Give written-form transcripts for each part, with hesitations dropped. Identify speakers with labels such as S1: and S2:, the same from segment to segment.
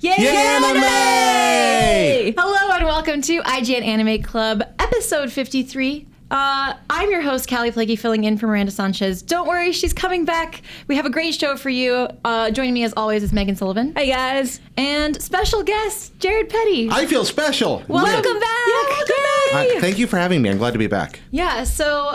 S1: Yay,
S2: Anime!
S1: Hello and welcome to IGN Anime Club, episode 53. I'm your host, Callie Plaguey, filling in for Miranda Sanchez. Don't worry, she's coming back. We have a great show for you. Joining me as always is Megan Sullivan.
S3: Hi, guys.
S1: And special guest, Jared Petty.
S2: I feel special.
S1: Welcome back. Yeah, welcome back.
S2: Thank you for having me. I'm glad to be back.
S1: Yeah, so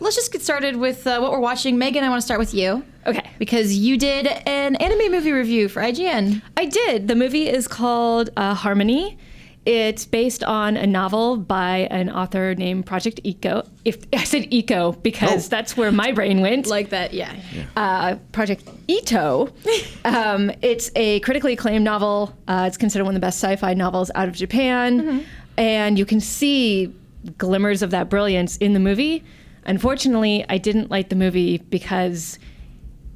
S1: let's just get started with what we're watching. Megan, I want to start with you.
S3: Okay.
S1: Because you did an anime movie review for IGN.
S3: I did. The movie is called Harmony. It's based on a novel by an author named Project Eco. If I said Eco because that's where my brain went.
S1: Like that, yeah.
S3: Project Ito. It's a critically acclaimed novel. It's considered one of the best sci-fi novels out of Japan. Mm-hmm. And you can see glimmers of that brilliance in the movie. Unfortunately, I didn't like the movie because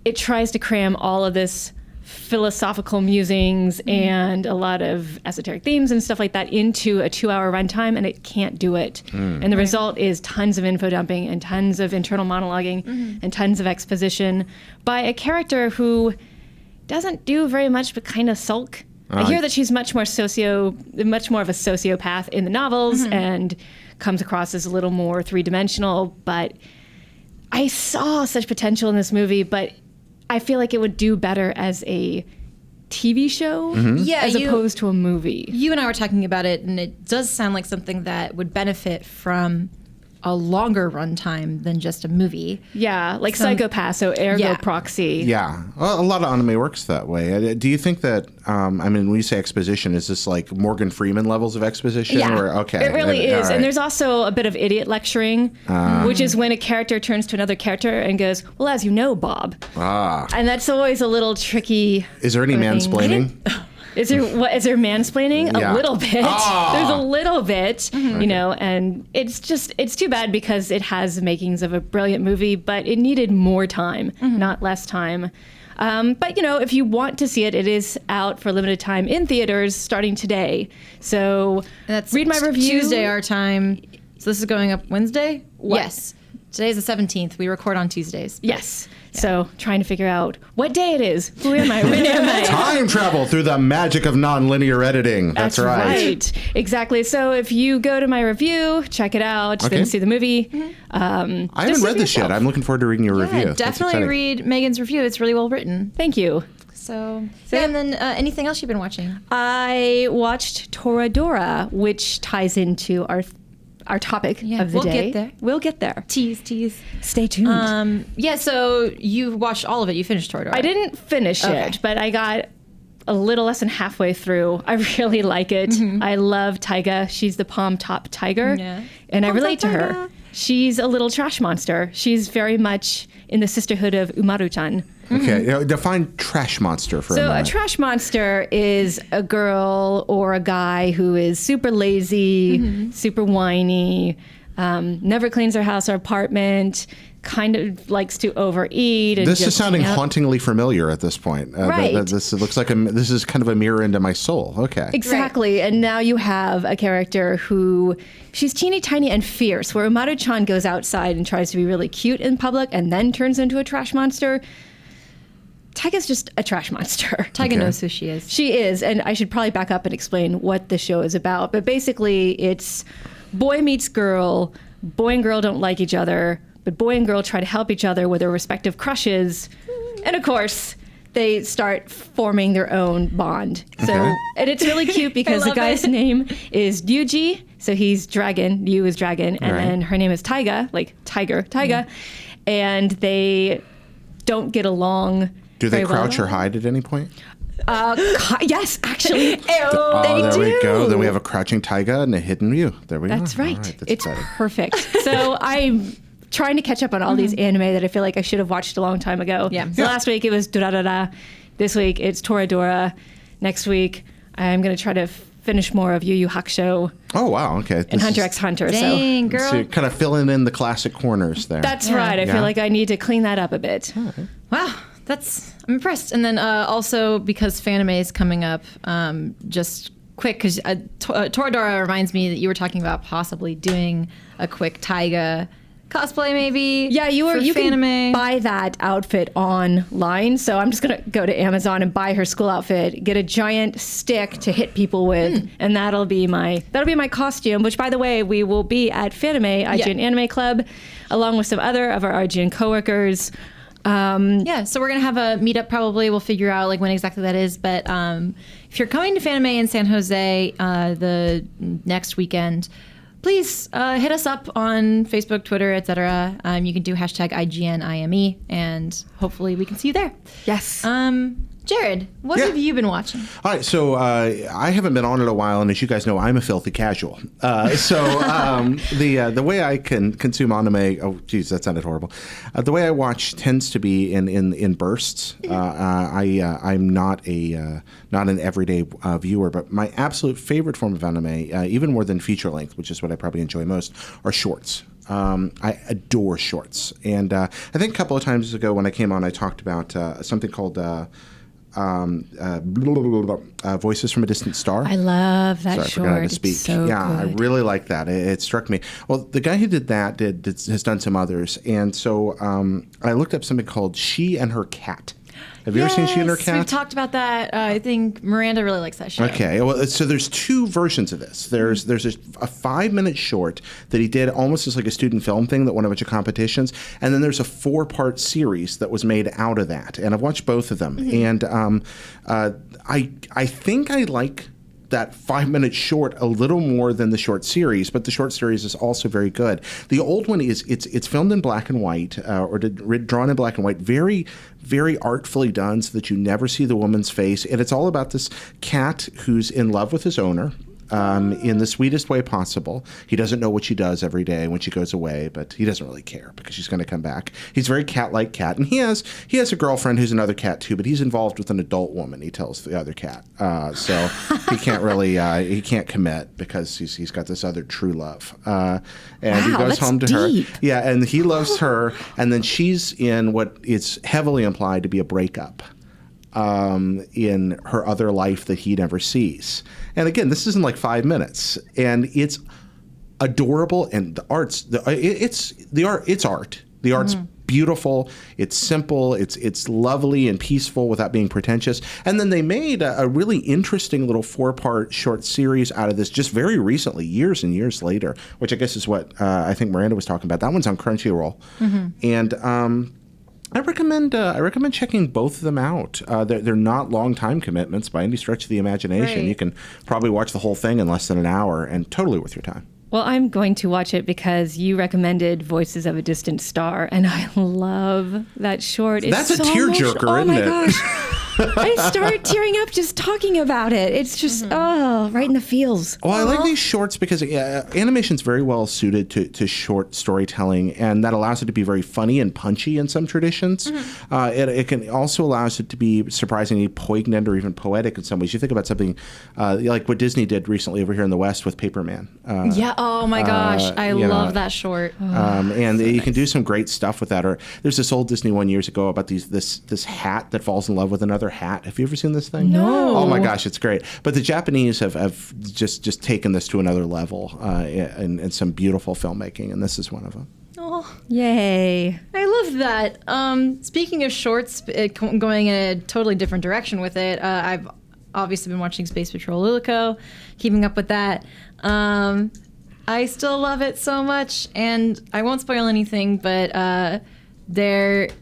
S3: it tries to cram all of this philosophical musings and a lot of esoteric themes and stuff like that into a 2-hour runtime, and it can't do it. And the result is tons of info dumping and tons of internal monologuing and tons of exposition by a character who doesn't do very much but kind of sulk. I hear that she's much more of a sociopath in the novels and comes across as a little more three-dimensional, but I saw such potential in this movie, but I feel like it would do better as a TV show as opposed to a movie.
S1: You and I were talking about it, and it does sound like something that would benefit from a longer runtime than just a movie.
S3: Yeah, like Psychopath, so ergo proxy.
S2: Yeah, well, a lot of anime works that way. Do you think that, when you say exposition, is this like Morgan Freeman levels of exposition?
S3: Yeah,
S2: or, okay.
S3: It really is.
S2: Right.
S3: And there's also a bit of idiot lecturing, which is when a character turns to another character and goes, well, as you know, Bob. And that's always a little tricky.
S2: Is there any mansplaining?
S3: Is there mansplaining?
S2: Yeah.
S3: A little bit. There's a little bit, you know, and it's too bad because it has the makings of a brilliant movie, but it needed more time, not less time. But, you know, if you want to see it, it is out for a limited time in theaters starting today. So read my review.
S1: Tuesday our time. So this is going up Wednesday?
S3: What?
S1: Yes. Today's the 17th. We record on Tuesdays.
S3: Yes. Yeah. So trying to figure out what day it is. Who am I? When am I?
S2: Time travel through the magic of non-linear editing. That's right.
S3: Exactly. So if you go to my review, check it out, then see the movie.
S2: I haven't read this yet. I'm looking forward to reading your review.
S1: Definitely read Megan's review. It's really well written.
S3: Thank you.
S1: So and then anything else you've been watching?
S3: I watched Toradora, which ties into our topic of the day. We'll get there.
S1: Tease.
S3: Stay tuned.
S1: So you watched all of it. You finished Toradora.
S3: I didn't finish it, but I got a little less than halfway through. I really like it. I love Taiga. She's the palm top tiger. Yeah. And I relate to her. She's a little trash monster. She's very much in the sisterhood of Umaru-chan.
S2: Okay, define trash monster for a moment.
S3: So a trash monster is a girl or a guy who is super lazy, super whiny, never cleans their house or apartment, kind of likes to overeat. And
S2: this is sounding hauntingly familiar at this point.
S3: Right.
S2: This looks like this is kind of a mirror into my soul. Okay.
S3: Exactly. Right. And now you have a character who, she's teeny tiny and fierce, where Umaru-chan goes outside and tries to be really cute in public and then turns into a trash monster. Taiga's just a trash monster.
S1: Taiga knows who she is.
S3: She is, and I should probably back up and explain what the show is about. But basically, it's boy meets girl, boy and girl don't like each other, but boy and girl try to help each other with their respective crushes. And of course, they start forming their own bond. So, and it's really cute because the guy's name is Ryuji, so he's dragon, Yu is dragon, and then her name is Taiga, like tiger, Taiga, and they don't get along.
S2: Do they crouch or hide at any point?
S3: Yes, actually. There
S2: we go. Then we have a crouching Taiga and a hidden Ryu. There we go.
S3: That's right. That's exciting. Perfect. So I'm trying to catch up on all these anime that I feel like I should have watched a long time ago.
S1: Yeah.
S3: So last week it was Toradora. This week it's Toradora. Next week I'm going to try to finish more of Yu Yu Hakusho.
S2: Oh, wow. Okay.
S3: And Hunter x Hunter.
S1: Dang, girl.
S2: So you're kind of filling in the classic corners there.
S3: That's right. I feel like I need to clean that up a bit.
S2: Okay.
S1: Wow. I'm impressed. And then also because Fanime is coming up, just quick, because Toradora reminds me that you were talking about possibly doing a quick Taiga cosplay maybe.
S3: Yeah, you
S1: for
S3: can
S1: Fanime.
S3: buy that outfit online. So I'm just gonna go to Amazon and buy her school outfit, get a giant stick to hit people with, and that'll be my costume. Which, by the way, we will be at Fanime, IGN Anime Club, along with some other of our IGN coworkers.
S1: Yeah, so we're gonna have a meetup. Probably we'll figure out like when exactly that is. But if you're coming to Fanime in San Jose the next weekend, please hit us up on Facebook, Twitter, etc. You can do hashtag IGN IME, and hopefully we can see you there.
S3: Yes.
S1: Jared, what have you been watching?
S2: All right, so I haven't been on in a while, and as you guys know, I'm a filthy casual. The way I can consume anime, oh geez, that sounded horrible. The way I watch tends to be in bursts. I'm not an everyday viewer, but my absolute favorite form of anime, even more than feature length, which is what I probably enjoy most, are shorts. I adore shorts, and I think a couple of times ago when I came on, I talked about something called Voices from a Distant Star.
S3: I love that
S2: short. I forgot how to speak.
S3: It's so
S2: yeah,
S3: good.
S2: I really like that. It struck me. Well, the guy who did that has done some others, and so I looked up something called She and Her Cat. Have you ever seen She and Her Cat?
S1: We've talked about that. I think Miranda really likes that show.
S2: Okay, well, so there's two versions of this. There's a 5-minute short that he did almost as like a student film thing that won a bunch of competitions, and then there's a 4-part series that was made out of that. And I've watched both of them, and I think I like that 5-minute short a little more than the short series, but the short series is also very good. The old one is it's filmed in black and white, or drawn in black and white, very, very artfully done so that you never see the woman's face, and it's all about this cat who's in love with his owner. In the sweetest way possible. He doesn't know what she does every day when she goes away, but he doesn't really care because she's going to come back. He's a very cat-like cat, and he has a girlfriend who's another cat too, but he's involved with an adult woman. He tells the other cat, so he can't really he can't commit because he's got this other true love, and he goes home to
S3: deep.
S2: her. Yeah, and he loves her, and then she's in what is heavily implied to be a breakup. In her other life that he never sees. And again, this isn't like 5 minutes, and it's adorable. And the art's art. The art's beautiful. It's simple. It's lovely and peaceful without being pretentious. And then they made a really interesting little 4-part short series out of this just very recently, years and years later, which I guess is what I think Miranda was talking about. That one's on Crunchyroll, and I recommend checking both of them out. They're not long time commitments by any stretch of the imagination.
S1: Right.
S2: You can probably watch the whole thing in less than an hour, and totally worth your time.
S3: Well, I'm going to watch it because you recommended Voices of a Distant Star, and I love that short.
S2: That's
S3: it's
S2: a
S3: so
S2: tearjerker, isn't
S3: my
S2: it?
S3: Gosh. I start tearing up just talking about it. It's just, right in the feels.
S2: Well, I like these shorts because animation's very well suited to short storytelling, and that allows it to be very funny and punchy in some traditions. It can also allows it to be surprisingly poignant or even poetic in some ways. You think about something like what Disney did recently over here in the West with Paperman.
S1: Oh my gosh, I love that short.
S2: And you can do some great stuff with that. Or there's this old Disney one years ago about this hat that falls in love with another hat. Have you ever seen this thing?
S3: No.
S2: Oh my gosh, it's great. But the Japanese have just taken this to another level in some beautiful filmmaking, and this is one of them.
S1: Oh,
S3: Yay.
S1: I love that. Speaking of shorts, going in a totally different direction with it, I've obviously been watching Space Patrol Luluco, keeping up with that. I still love it so much, and I won't spoil anything, but there's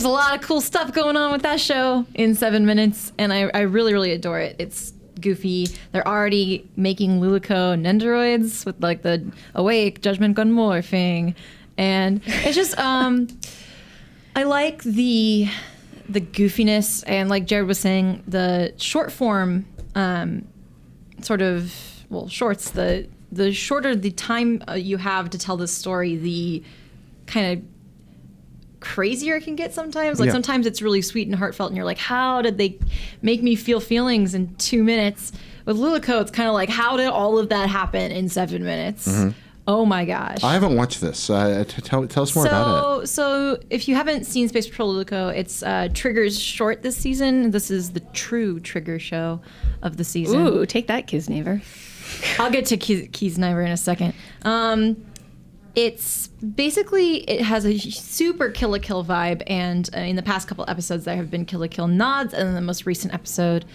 S1: a lot of cool stuff going on with that show in 7 minutes, and I really, really adore it. It's goofy. They're already making Luluco Nendoroids with like the Awake, Judgment Gun morphing, and it's just I like the goofiness, and like Jared was saying, the short form shorts, the shorter the time you have to tell this story, the kind of crazier it can get sometimes. Like sometimes it's really sweet and heartfelt, and you're like, how did they make me feel feelings in 2 minutes? With Luluco, it's kind of like, how did all of that happen in 7 minutes? Oh my gosh.
S2: I haven't watched this. Tell us more about it.
S1: So if you haven't seen Space Patrol Luluco, it's Trigger's short this season. This is the true Trigger show of the season.
S3: Ooh, take that, Kiznaiver.
S1: I'll get to Kiznaiver in a second. It's basically, it has a super Kill la Kill vibe, and in the past couple episodes there have been Kill la Kill nods, and in the most recent episode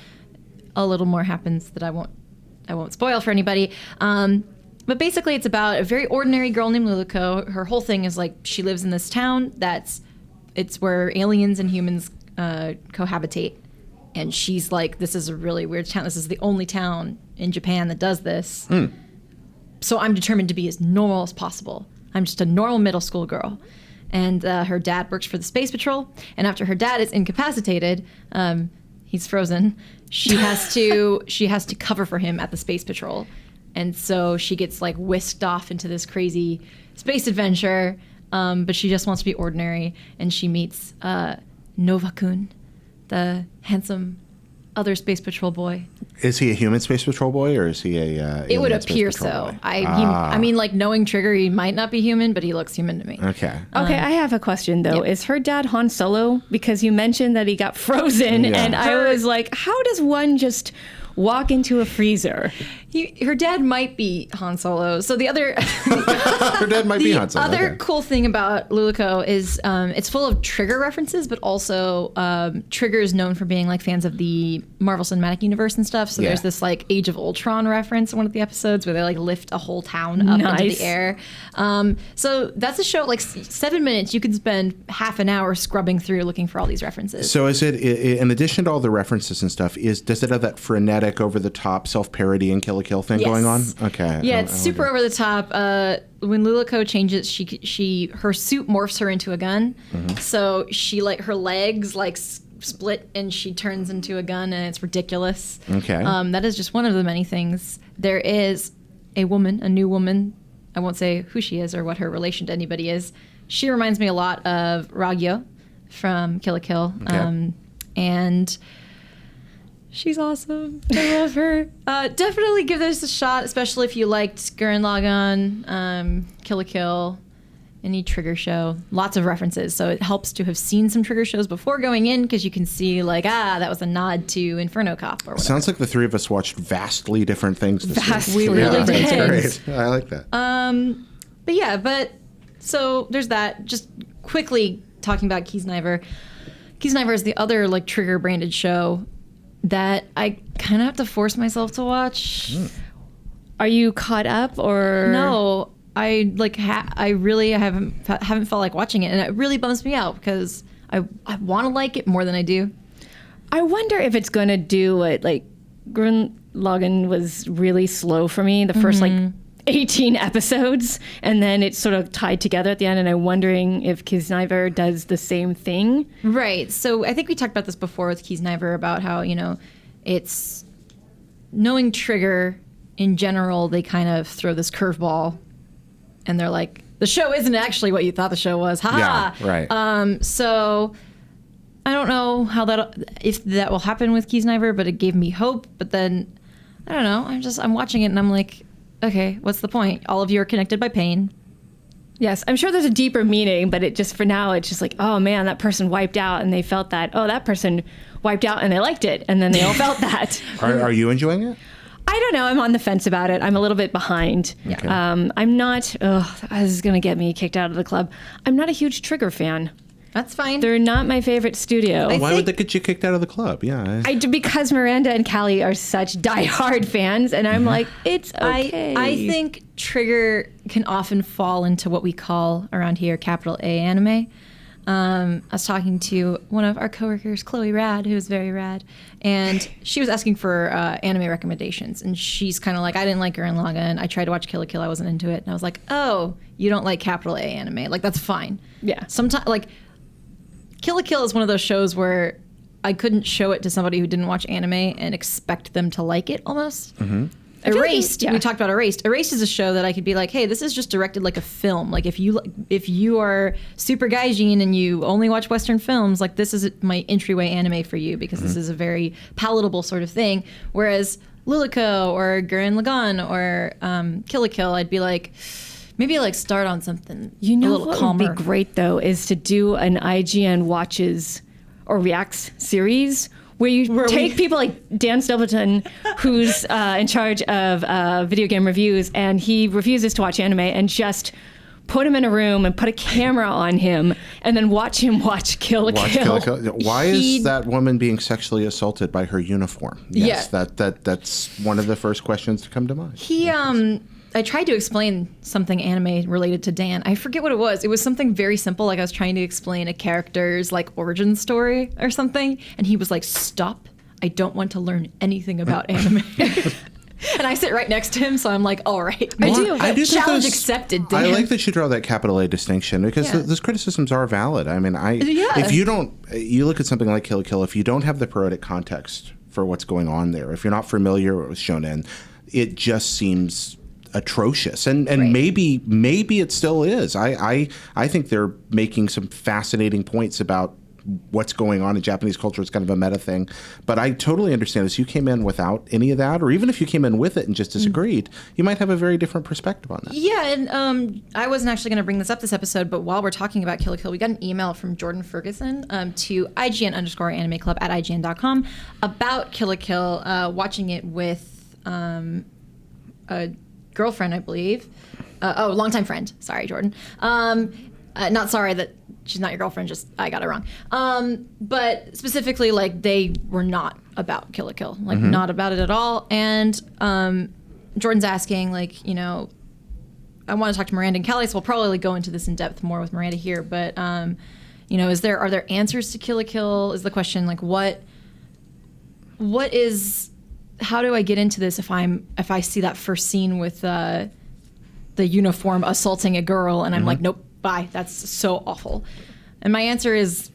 S1: a little more happens that I won't spoil for anybody. But basically it's about a very ordinary girl named Luluco. Her whole thing is like she lives in this town it's where aliens and humans cohabitate, and she's like, this is a really weird town. This is the only town in Japan that does this. So I'm determined to be as normal as possible. I'm just a normal middle school girl. And her dad works for the Space Patrol. And after her dad is incapacitated, he's frozen, she has to cover for him at the Space Patrol. And so she gets like whisked off into this crazy space adventure. But she just wants to be ordinary. And she meets Nova-kun, the handsome other Space Patrol boy.
S2: Is he a human Space Patrol boy, or is he a
S1: It would
S2: alien Space
S1: appear
S2: Patrol
S1: so.
S2: boy?
S1: I mean, like, knowing Trigger, he might not be human, but he looks human to me.
S2: Okay.
S3: Okay, I have a question though.
S1: Yeah.
S3: Is her dad Han Solo? Because you mentioned that he got frozen,
S2: Yeah.
S3: and I was like, how does one just walk into a freezer?
S1: Her dad might be Han Solo. So the other
S2: Her dad might be Han Solo.
S1: other
S2: okay.
S1: cool thing about Luluco is it's full of Trigger references, but also Trigger is known for being like fans of the Marvel Cinematic Universe and stuff. So
S2: Yeah.
S1: there's this like Age of Ultron reference in one of the episodes where they like lift a whole town up into
S3: Nice.
S1: the air. So that's a show, like 7 minutes, you can spend half an hour scrubbing through looking for all these references.
S2: So is it, in addition to all the references and stuff, does it have that frenetic, over-the-top, self-parody and Kill la Kill thing
S1: Yes.
S2: going on? Okay.
S1: Yeah,
S2: I
S1: it's super over the top. When Luluco changes, her suit morphs her into a gun. So she like her legs like split and she turns into a gun, and it's ridiculous.
S2: Okay.
S1: That is just one of the many things. There is a new woman. I won't say who she is or what her relation to anybody is. She reminds me a lot of Ragyo from Kill la Kill.
S2: Okay.
S1: And she's awesome. I love her. Definitely give this a shot, especially if you liked Gurren Lagann, Kill la Kill, any Trigger show. Lots of references, so it helps to have seen some Trigger shows before going in, because you can see like, that was a nod to Inferno Cop or whatever.
S2: Sounds like the three of us watched vastly different things this
S3: Vastly
S2: week.
S1: We really
S2: That's
S1: did.
S2: great. I like that.
S1: But so there's that. Just quickly talking about Kiznaiver. Kiznaiver is the other like Trigger branded show that I kind of have to force myself to watch.
S3: Are you caught up or
S1: No, I like I really haven't felt like watching it, and it really bums me out because I want to like it more than I do.
S3: I wonder if it's going to do what like Gurren Lagann was really slow for me the first like 18 episodes, and then it's sort of tied together at the end, and I'm wondering if Kiznaiver does the same thing.
S1: Right. So I think we talked about this before with Kiznaiver about how, it's knowing Trigger in general, they kind of throw this curveball and they're like, the show isn't actually what you thought the show was. Ha ha.
S2: Yeah, right.
S1: So I don't know if that will happen with Kiznaiver, but it gave me hope. But then I don't know. I'm watching it and I'm like, okay, what's the point? All of you are connected by pain.
S3: Yes, I'm sure there's a deeper meaning, but for now, it's just like, oh man, that person wiped out and they felt that. Oh, that person wiped out and they liked it. And then they all felt that.
S2: Are you enjoying it?
S3: I don't know. I'm on the fence about it. I'm a little bit behind.
S2: Okay.
S3: I'm not, this is going to get me kicked out of the club. I'm not a huge Trigger fan.
S1: That's fine.
S3: They're not my favorite studio.
S2: Why would they get you kicked out of the club? Yeah.
S3: Because Miranda and Callie are such diehard fans, and I'm like, it's okay.
S1: I think Trigger can often fall into what we call around here capital A anime. I was talking to one of our coworkers, Chloe Rad, who's very rad, and she was asking for anime recommendations, and she's kind of like, I didn't like Gurren Lagann. I tried to watch Kill la Kill. I wasn't into it. And I was like, oh, you don't like capital A anime. Like, that's fine.
S3: Yeah.
S1: Sometimes, like, Kill la Kill is one of those shows where I couldn't show it to somebody who didn't watch anime and expect them to like it almost.
S2: Mm-hmm.
S1: Erased,
S3: yeah.
S1: we talked about Erased. Erased is a show that I could be like, hey, this is just directed like a film. Like if you are super gaijin and you only watch Western films, like this is my entryway anime for you because this is a very palatable sort of thing. Whereas Luluco or Gurren Lagann or Kill la Kill, I'd be like, maybe like start on something
S3: You know
S1: a little
S3: what
S1: calmer.
S3: would be great, though, is to do an IGN Watches or Reacts series where you take people like Dan Stapleton, who's in charge of video game reviews, and he refuses to watch anime and just put him in a room and put a camera on him and then watch him watch Kill la Kill.
S2: Why is that woman being sexually assaulted by her uniform? Yes, that's one of the first questions to come to mind.
S1: I tried to explain something anime related to Dan. I forget what it was. It was something very simple, like I was trying to explain a character's like origin story or something, and he was like, "Stop! I don't want to learn anything about anime." And I sit right next to him, so I'm like, all right.
S3: I do
S1: Challenge accepted, Dan.
S2: I like that you draw that capital A distinction because those criticisms are valid. I mean, if you look at something like Kill la Kill, if you don't have the poetic context for what's going on there, if you're not familiar with shonen, it just seems atrocious. And maybe it still is. I think they're making some fascinating points about what's going on in Japanese culture. It's kind of a meta thing. But I totally understand this. You came in without any of that, or even if you came in with it and just disagreed, you might have a very different perspective on that.
S1: Yeah, and I wasn't actually going to bring this up this episode, but while we're talking about Kill la Kill, we got an email from Jordan Ferguson to IGN_Anime Club at IGN.com about Kill la Kill, watching it with a girlfriend, I believe. Longtime friend. Sorry, Jordan. Not sorry that she's not your girlfriend, just I got it wrong. But specifically, like, they were not about Kill la Kill. Like, not about it at all. And Jordan's asking, like, you know, I want to talk to Miranda and Kelly, so we'll probably go into this in depth more with Miranda here. But, you know, are there answers to Kill la Kill? Is the question, like, how do I get into this if I see that first scene with the uniform assaulting a girl and I'm like, nope, bye, that's so awful. And my answer is,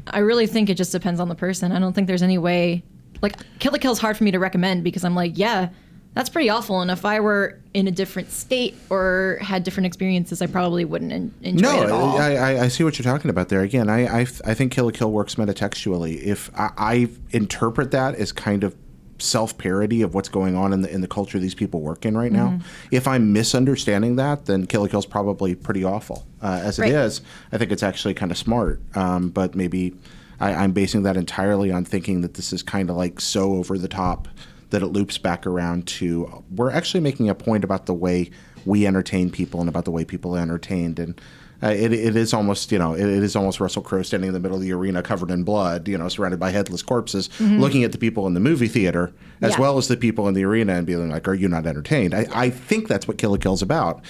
S1: I really think it just depends on the person. I don't think there's any way, like, Kill la Kill is hard for me to recommend because I'm like, yeah, that's pretty awful. And if I were in a different state or had different experiences, I probably wouldn't enjoy it at all.
S2: I see what you're talking about there. Again, I think Kill la Kill works metatextually. If I interpret that as kind of self-parody of what's going on in the culture these people work in right now. If I'm misunderstanding that, then Kill la Kill is probably pretty awful. As it is, I think it's actually kind of smart. But maybe I'm basing that entirely on thinking that this is kind of like so over the top that it loops back around to we're actually making a point about the way we entertain people and about the way people are entertained. And it is almost, it is almost Russell Crowe standing in the middle of the arena covered in blood, surrounded by headless corpses, looking at the people in the movie theater as well as the people in the arena and being like, are you not entertained? I think that's what Kill la Kill's about.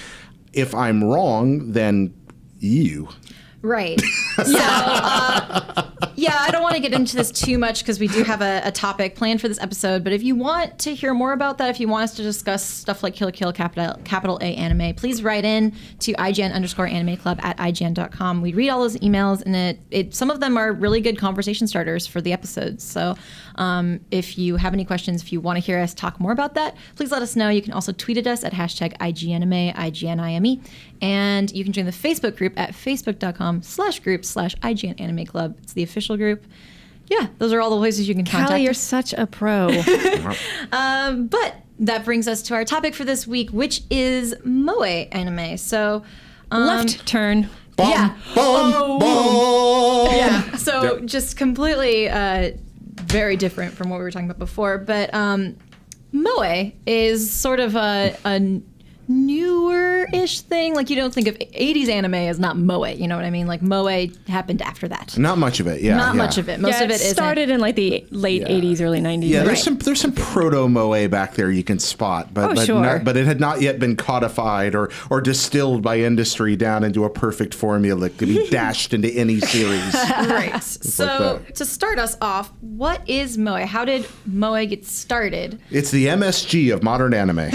S2: If I'm wrong, then you.
S1: Right. So, I don't want to get into this too much because we do have a topic planned for this episode. But if you want to hear more about that, if you want us to discuss stuff like Kill la Kill, capital A anime, please write in to IGN_Anime Club at IGN.com. We read all those emails, and some of them are really good conversation starters for the episodes. So if you have any questions, if you want to hear us talk more about that, please let us know. You can also tweet at us at #IGNanime, IGNIME. And you can join the Facebook group at facebook.com/group/IGN Anime Club. It's the official group. Yeah, those are all the places you can contact
S3: Callie, you're
S1: us.
S3: such a pro.
S1: But that brings us to our topic for this week, which is moe anime. So
S3: left turn.
S2: Bum,
S1: yeah.
S2: Bum, bum.
S1: Yeah. So just completely very different from what we were talking about before. But moe is sort of a newer-ish thing. Like, you don't think of 80s anime as not moe, you know what I mean? Like, moe happened after that.
S2: Not much of it, yeah.
S1: Not much of it. Most of it
S3: started in like the late 80s, early 90s.
S2: Yeah, there's some proto-moe back there you can spot, but it had not yet been codified or distilled by industry down into a perfect formula to be dashed into any series.
S1: Right. So to start us off, what is moe? How did moe get started?
S2: It's the MSG of modern anime.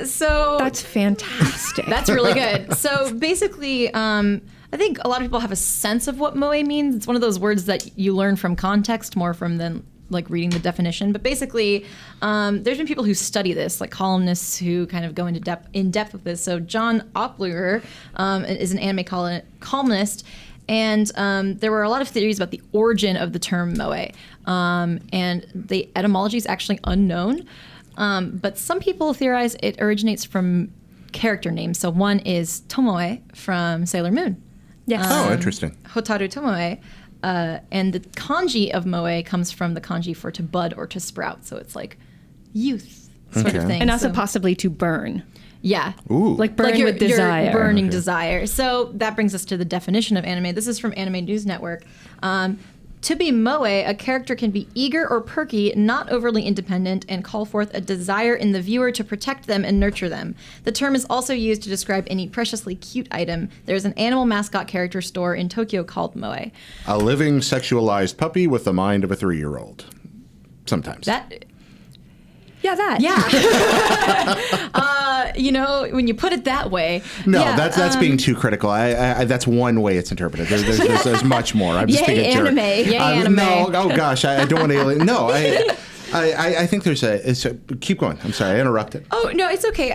S1: So
S3: that's fantastic.
S1: That's really good. So basically, I think a lot of people have a sense of what moe means. It's one of those words that you learn from context more from than like reading the definition. But basically, there's been people who study this, like columnists who kind of go into depth with this. So John Opluger is an anime columnist. And there were a lot of theories about the origin of the term moe. And the etymology is actually unknown. But some people theorize it originates from character names. So one is Tomoe from Sailor Moon.
S3: Yes.
S2: Interesting.
S1: Hotaru Tomoe. And the kanji of moe comes from the kanji for to bud or to sprout. So it's like youth sort of thing.
S3: And also possibly to burn.
S1: Yeah.
S2: Ooh.
S3: Like burn with desire.
S1: Your burning desire. So that brings us to the definition of anime. This is from Anime News Network. To be moe, a character can be eager or perky, not overly independent, and call forth a desire in the viewer to protect them and nurture them. The term is also used to describe any preciously cute item. There's an animal mascot character store in Tokyo called moe.
S2: A living sexualized puppy with the mind of a 3-year-old. Sometimes.
S3: Yeah, that.
S1: Yeah. When you put it that way.
S2: No,
S1: yeah,
S2: that's being too critical. I that's one way it's interpreted. There's much more. I'm just being a jerk.
S1: Yay, anime.
S2: No, oh gosh, I don't want to alien. No, I think there's keep going. I'm sorry, I interrupted.
S1: Oh, no, it's okay.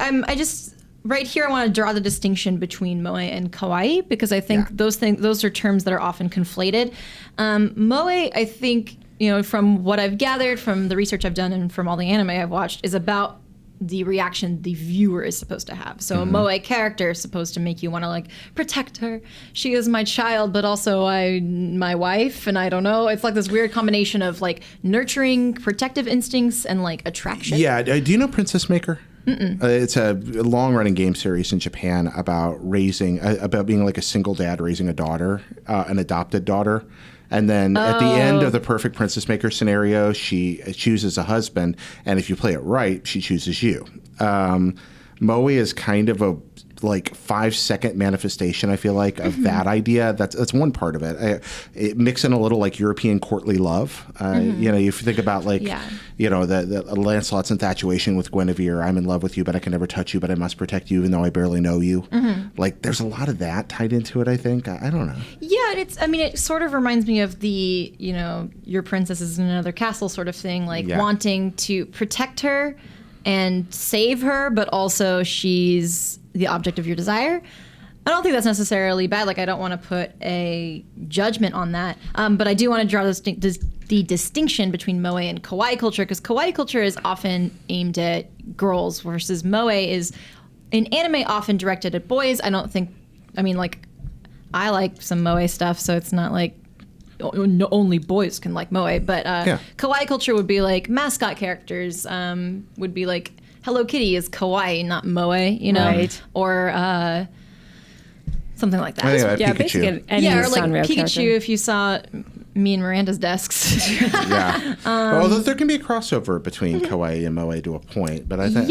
S1: Right here, I want to draw the distinction between moe and kawaii because I think those are terms that are often conflated. Moe, I think, from what I've gathered from the research I've done and from all the anime I've watched, is about the reaction the viewer is supposed to have. So a moe character is supposed to make you want to protect her. She is my child, but also my wife, and I don't know. It's like this weird combination of nurturing, protective instincts, and attraction.
S2: Yeah. Do you know Princess Maker? It's a long-running game series in Japan about being a single dad raising a daughter, an adopted daughter. And then at the end of the perfect Princess Maker scenario, she chooses a husband, and if you play it right, she chooses you. Moe is kind of a 5-second manifestation, I feel like, of that idea. That's one part of it. It mix in a little European courtly love. If you think about the Lancelot's infatuation with Guinevere, I'm in love with you, but I can never touch you, but I must protect you even though I barely know you. There's a lot of that tied into it, I think. I don't know.
S1: Yeah, it sort of reminds me of the, your princess is in another castle sort of thing, wanting to protect her and save her, but also she's the object of your desire. I don't think that's necessarily bad. I don't want to put a judgment on that. But I do want to draw the distinction between moe and kawaii culture, because kawaii culture is often aimed at girls, versus moe is in anime often directed at boys. I like some moe stuff, so it's not only boys can like moe, but kawaii culture would be mascot characters, would be Hello Kitty is kawaii, not moe,
S3: Right.
S1: Or something like that.
S2: Pikachu.
S3: Basically any
S1: or
S3: Sanrio
S1: Pikachu
S3: character.
S1: If you saw me and Miranda's desks.
S2: Yeah. Although there can be a crossover between kawaii and moe to a point, but I think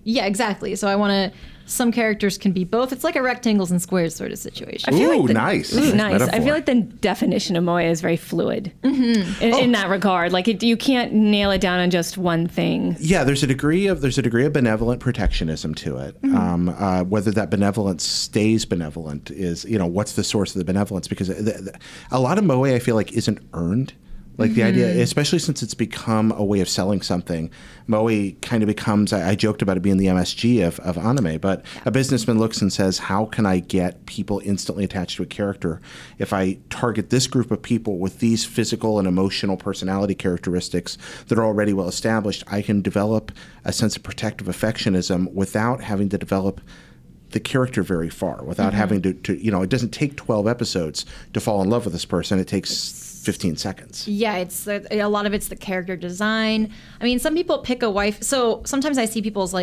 S1: exactly. So I want to. Some characters can be both. It's like a rectangles and squares sort of situation.
S2: Nice.
S3: Nice.
S2: Metaphor.
S3: I feel like the definition of moe is very fluid in that regard. You can't nail it down on just one thing.
S2: Yeah, there's a degree of benevolent protectionism to it. Whether that benevolence stays benevolent is, what's the source of the benevolence? Because a lot of moe, I feel like, isn't earned. The idea, especially since it's become a way of selling something, moe kind of becomes, I joked about it being the MSG of anime, but a businessman looks and says, how can I get people instantly attached to a character? If I target this group of people with these physical and emotional personality characteristics that are already well established, I can develop a sense of protective affectionism without having to develop the character very far, without having to, it doesn't take 12 episodes to fall in love with this person. It takes 15 seconds.
S1: Yeah, it's a lot of it's the character design. Some people pick a wife. So sometimes I see people's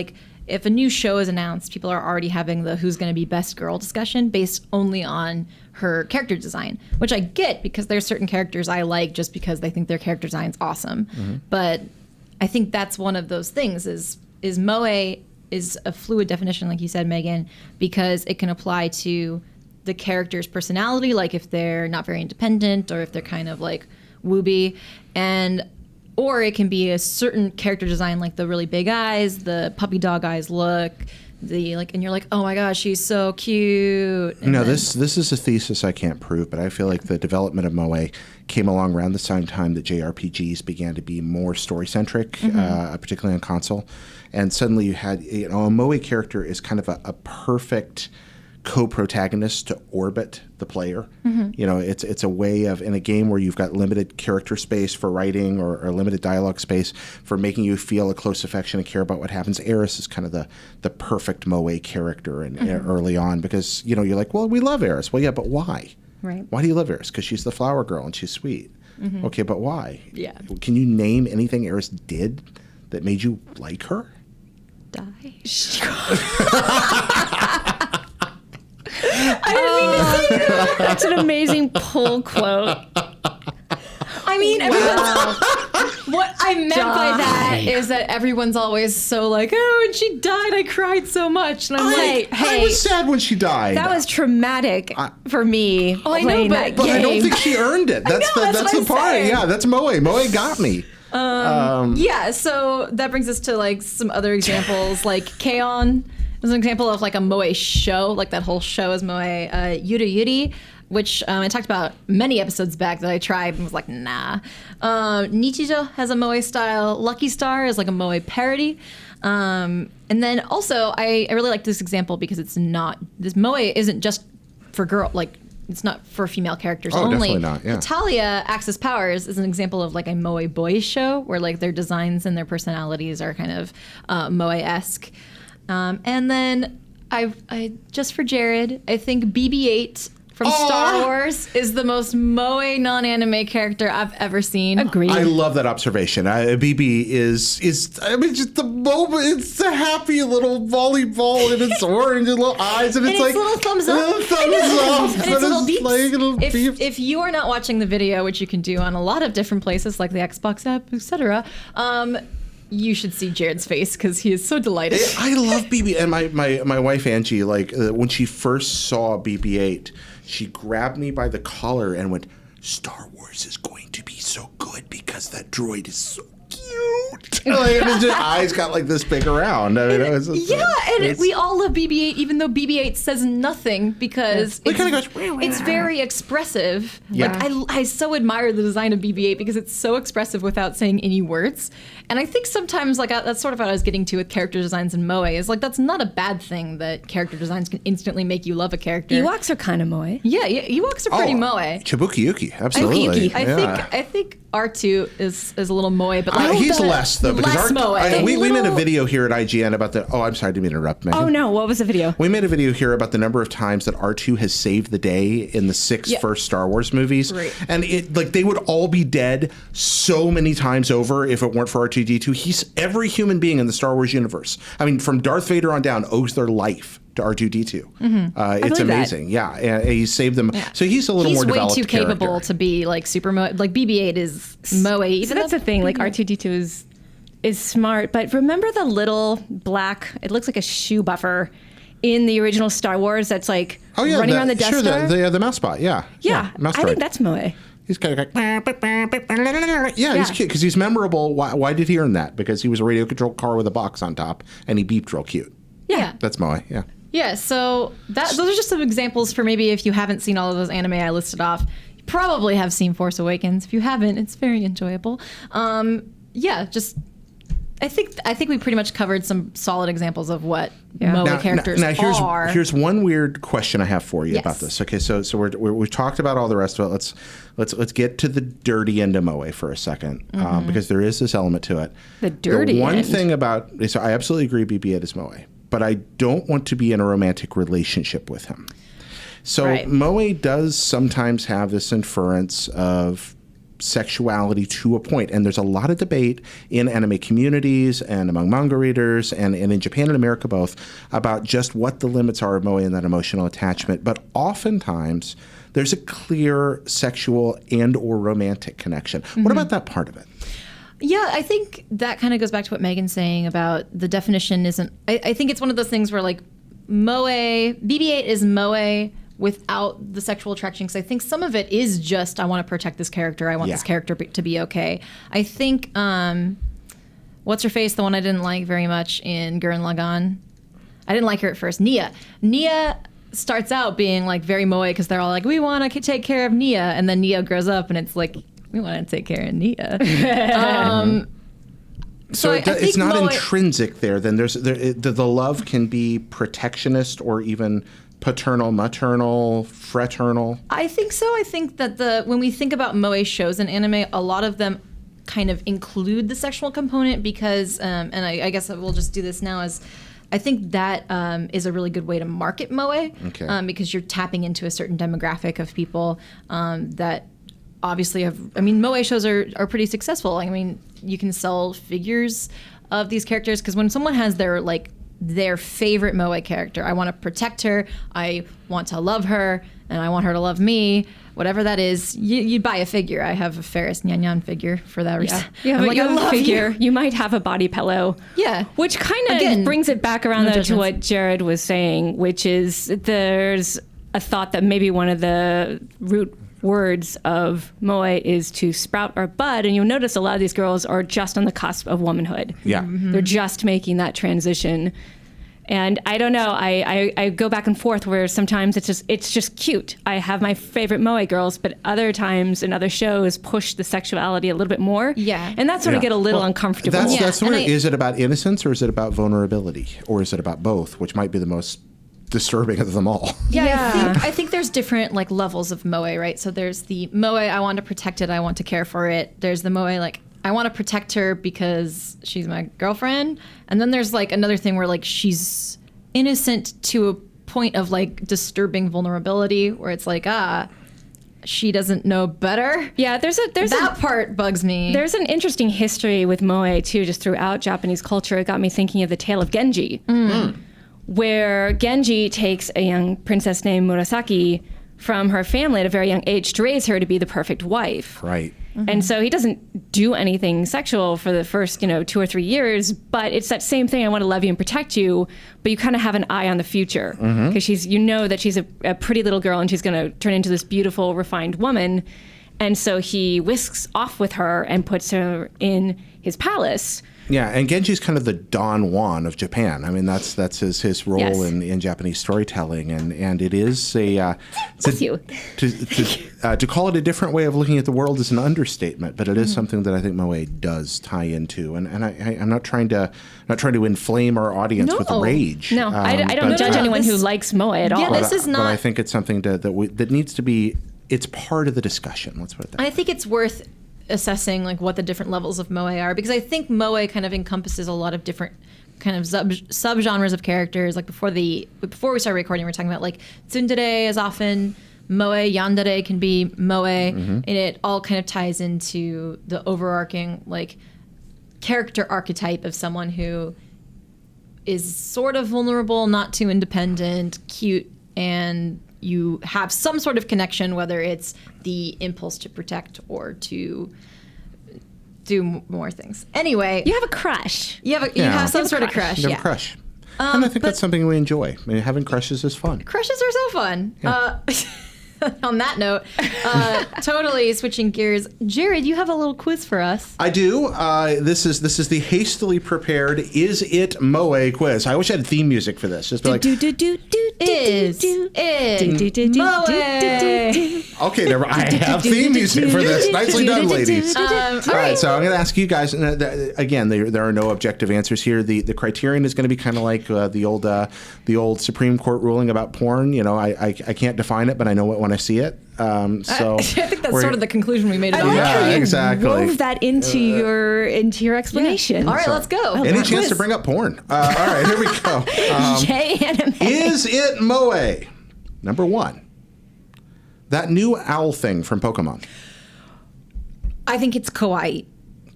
S1: if a new show is announced, people are already having the who's going to be best girl discussion based only on her character design, which I get because there's certain characters I like just because they think their character design's awesome. But I think that's one of those things is moe is a fluid definition, like you said, Megan, because it can apply to the character's personality, if they're not very independent or if they're kind of wooby, or it can be a certain character design, the really big eyes, the puppy dog eyes look, and you're oh my gosh, she's so cute.
S2: This is a thesis I can't prove, but I feel like the development of moe came along around the same time that JRPGs began to be more story-centric, particularly on console. And suddenly you had, a moe character is kind of a perfect co-protagonist to orbit the player. It's a way of, in a game where you've got limited character space for writing or limited dialogue space for making you feel a close affection and care about what happens. Eris is kind of the perfect moe character early on because, you're well, we love Eris. Well, yeah, but why?
S1: Right.
S2: Why do you love Eris? Because she's the flower girl and she's sweet. Okay, but why?
S1: Yeah.
S2: Can you name anything Eris did that made you like her?
S1: die.
S3: I didn't mean to say that. That's an amazing pull quote.
S1: I mean, what I meant by that is that everyone's always so like, oh, and she died. I cried so much. And I'm like,
S2: I was sad when she died.
S3: That was traumatic for me.
S1: Oh, I know,
S3: that
S1: but
S3: game.
S2: I don't think she earned it. That's
S1: that's
S2: the
S1: what
S2: part.
S1: I'm saying.
S2: Yeah, that's Moe. Moe got me.
S1: Yeah, so that brings us to like some other examples, like K-On! Is an example of like a Moe show, like that whole show is Moe. YuruYuri, which I talked about many episodes back that I tried and was like, nah. Nichijou has a Moe style. Lucky Star is like a Moe parody. And then also, I really like this example because this Moe isn't just for it's not for female characters only.
S2: Definitely not, yeah.
S1: Hetalia, Access Powers, is an example of like a Moe boys show where like their designs and their personalities are kind of Moe-esque. And then I just for Jared, I think BB-8 from Star Wars is the most Moe non-anime character I've ever seen.
S3: Agreed.
S2: I love that observation. BB is I mean, just the moment. It's a happy little volleyball and its orange and little eyes and it's like
S1: little thumbs up.
S2: Little thumbs up.
S1: And it's little beeps.
S2: Like little beeps.
S1: If you are not watching the video, which you can do on a lot of different places like the Xbox app, etc., you should see Jared's face because he is so delighted.
S2: I love BB, and my wife Angie, like when she first saw BB-8, she grabbed me by the collar and went, "Star Wars is going to be so good because that droid is so cute." Like, and his eyes got like this big around. I mean,
S1: We all love BB-8, even though BB-8 says nothing because
S2: It kinda goes,
S1: it's very expressive.
S2: Yeah.
S1: Like I so admire the design of BB-8 because it's so expressive without saying any words. And I think sometimes like that's sort of what I was getting to with character designs in Moe is like that's not a bad thing that character designs can instantly make you love a character.
S3: Ewoks are kind of Moe.
S1: Yeah, Ewoks are pretty Moe.
S2: Chibuki-yuki, absolutely.
S1: I think R2 is a little Moe, but like
S2: he's less though because
S1: less Moe.
S2: we made a video here at IGN about the. Oh, I'm sorry, I didn't mean to interrupt, Megan.
S3: Oh no, what was the video?
S2: We made a video here about the number of times that R2 has saved the day in the six first Star Wars movies.
S1: Right.
S2: And it like they would all be dead so many times over if it weren't for R2-D2. Every human being in the Star Wars universe, I mean, from Darth Vader on down, owes their life to R2-D2. Mm-hmm. It's amazing. That. Yeah, and he saved them. Yeah. So he's a little more developed
S1: He's way too capable
S2: character.
S1: to be like super Moe. Like BB-8 is Moe.
S3: So that's the thing. Like R2-D2 is smart, but remember the little black? It looks like a shoe buffer in the original Star Wars. That's like running around the Death Star.
S2: The mouse bot. Yeah.
S3: Mouse I think that's Moe.
S2: He's kind of like, he's cute because he's memorable. Why did he earn that? Because he was a radio controlled car with a box on top and he beeped real cute.
S1: Yeah.
S2: That's Moe. Yeah.
S1: Yeah. So those are just some examples for maybe if you haven't seen all of those anime I listed off, you probably have seen Force Awakens. If you haven't, it's very enjoyable. I think we pretty much covered some solid examples of what Moe characters are.
S2: Here's one weird question I have for you about this. Okay, so we've talked about all the rest of it. Let's get to the dirty end of Moe for a second, because there is this element to it.
S3: The dirty
S2: end. One
S3: end.
S2: thing about so I absolutely agree BB-8 is Moe, but I don't want to be in a romantic relationship with him. So Moe does sometimes have this inference of sexuality to a point, and there's a lot of debate in anime communities and among manga readers and in Japan and America both about just what the limits are of Moe and that emotional attachment, but oftentimes there's a clear sexual and or romantic connection. What about that part of it?
S1: Yeah, I think that kind of goes back to what Megan's saying about the definition isn't. I think it's one of those things where like BB-8 is Moe without the sexual attraction, because I think some of it is just I want to protect this character. I want this character to be okay. I think what's her face, the one I didn't like very much in Gurren Lagann. I didn't like her at first. Nia starts out being like very Moe because they're all like, we want to take care of Nia, and then Nia grows up and it's like, we want to take care of Nia.
S2: So it's not intrinsic there. Then the love can be protectionist or even paternal, maternal, fraternal.
S1: I think so. I think that when we think about Moe shows in anime, a lot of them kind of include the sexual component because, and I guess we'll just do this now, as I think that is a really good way to market Moe, because you're tapping into a certain demographic of people that obviously have. I mean, Moe shows are pretty successful. I mean, you can sell figures of these characters, because when someone has their favorite moe character, I want to protect her, I want to love her, and I want her to love me. Whatever that is, you'd buy a figure. I have a Ferris Nyan Nyan figure for that reason.
S3: You have a figure. You might have a body pillow.
S1: Yeah.
S3: Which kind of brings it back around to what Jared was saying, which is there's a thought that maybe one of the root words of moe is to sprout or bud, and you'll notice a lot of these girls are just on the cusp of womanhood.
S2: Yeah.
S3: They're just making that transition. And I don't know, I go back and forth where sometimes it's just cute. I have my favorite moe girls, but other times in other shows push the sexuality a little bit more.
S1: Yeah.
S3: And that's sort of get a little uncomfortable.
S2: That's where, is it about innocence or is it about vulnerability? Or is it about both, which might be the most disturbing of them all?
S1: Yeah. I think there's different levels of moe, right? So there's the moe, I want to protect it, I want to care for it. There's the moe, I want to protect her because she's my girlfriend. And then there's another thing where she's innocent to a point of disturbing vulnerability, where it's she doesn't know better.
S3: Yeah, there's
S1: that part bugs me.
S3: There's an interesting history with moe too, just throughout Japanese culture. It got me thinking of the tale of Genji, where Genji takes a young princess named Murasaki from her family at a very young age to raise her to be the perfect wife.
S2: Right.
S3: And so he doesn't do anything sexual for the first, 2 or 3 years, but it's that same thing. I want to love you and protect you, but you kind of have an eye on the future because that she's a pretty little girl and she's going to turn into this beautiful, refined woman. And so he whisks off with her and puts her in his palace.
S2: Yeah, and Genji's kind of the Don Juan of Japan. I mean, that's his role in Japanese storytelling, and it is to call it a different way of looking at the world is an understatement, but it is something that I think moe does tie into, and I'm not trying to inflame our audience with rage.
S3: No, I don't judge anyone who likes moe at all.
S1: Yeah, this is not.
S2: But I think it's something that needs to be. It's part of the discussion. Let's put it that way.
S1: I think it's worth assessing what the different levels of moe are, because I think moe kind of encompasses a lot of different kind of subgenres of characters. Before we started recording, we were talking about tsundere is often moe, yandere can be moe, and it all kind of ties into the overarching character archetype of someone who is sort of vulnerable, not too independent, cute, and you have some sort of connection, whether it's the impulse to protect or to do more things. Anyway,
S3: you have a crush.
S1: You have some sort of crush.
S2: You have a crush. And I think that's something we enjoy. I mean, having crushes is fun.
S1: Crushes are so fun. Yeah. On that note, totally switching gears. Jared, you have a little quiz for us.
S2: I do. This is the hastily prepared "Is It Moe" quiz. I wish I had theme music for this. Just be like,
S1: is it moe?
S2: Okay, I have theme music for this. Nicely done, ladies. All right, so I'm going to ask you guys. Again, there are no objective answers here. The criterion is going to be kind of like the old Supreme Court ruling about porn. I can't define it, but I know it when I see it. So
S1: I think that's sort of the conclusion we made about
S2: it. Exactly.
S3: Wove that into your explanation.
S1: Yeah. All right, let's go.
S2: Any chance to bring up porn? All right, here we go.
S3: Anime.
S2: Is it moe? Number 1. That new owl thing from Pokemon.
S1: I think it's kawaii.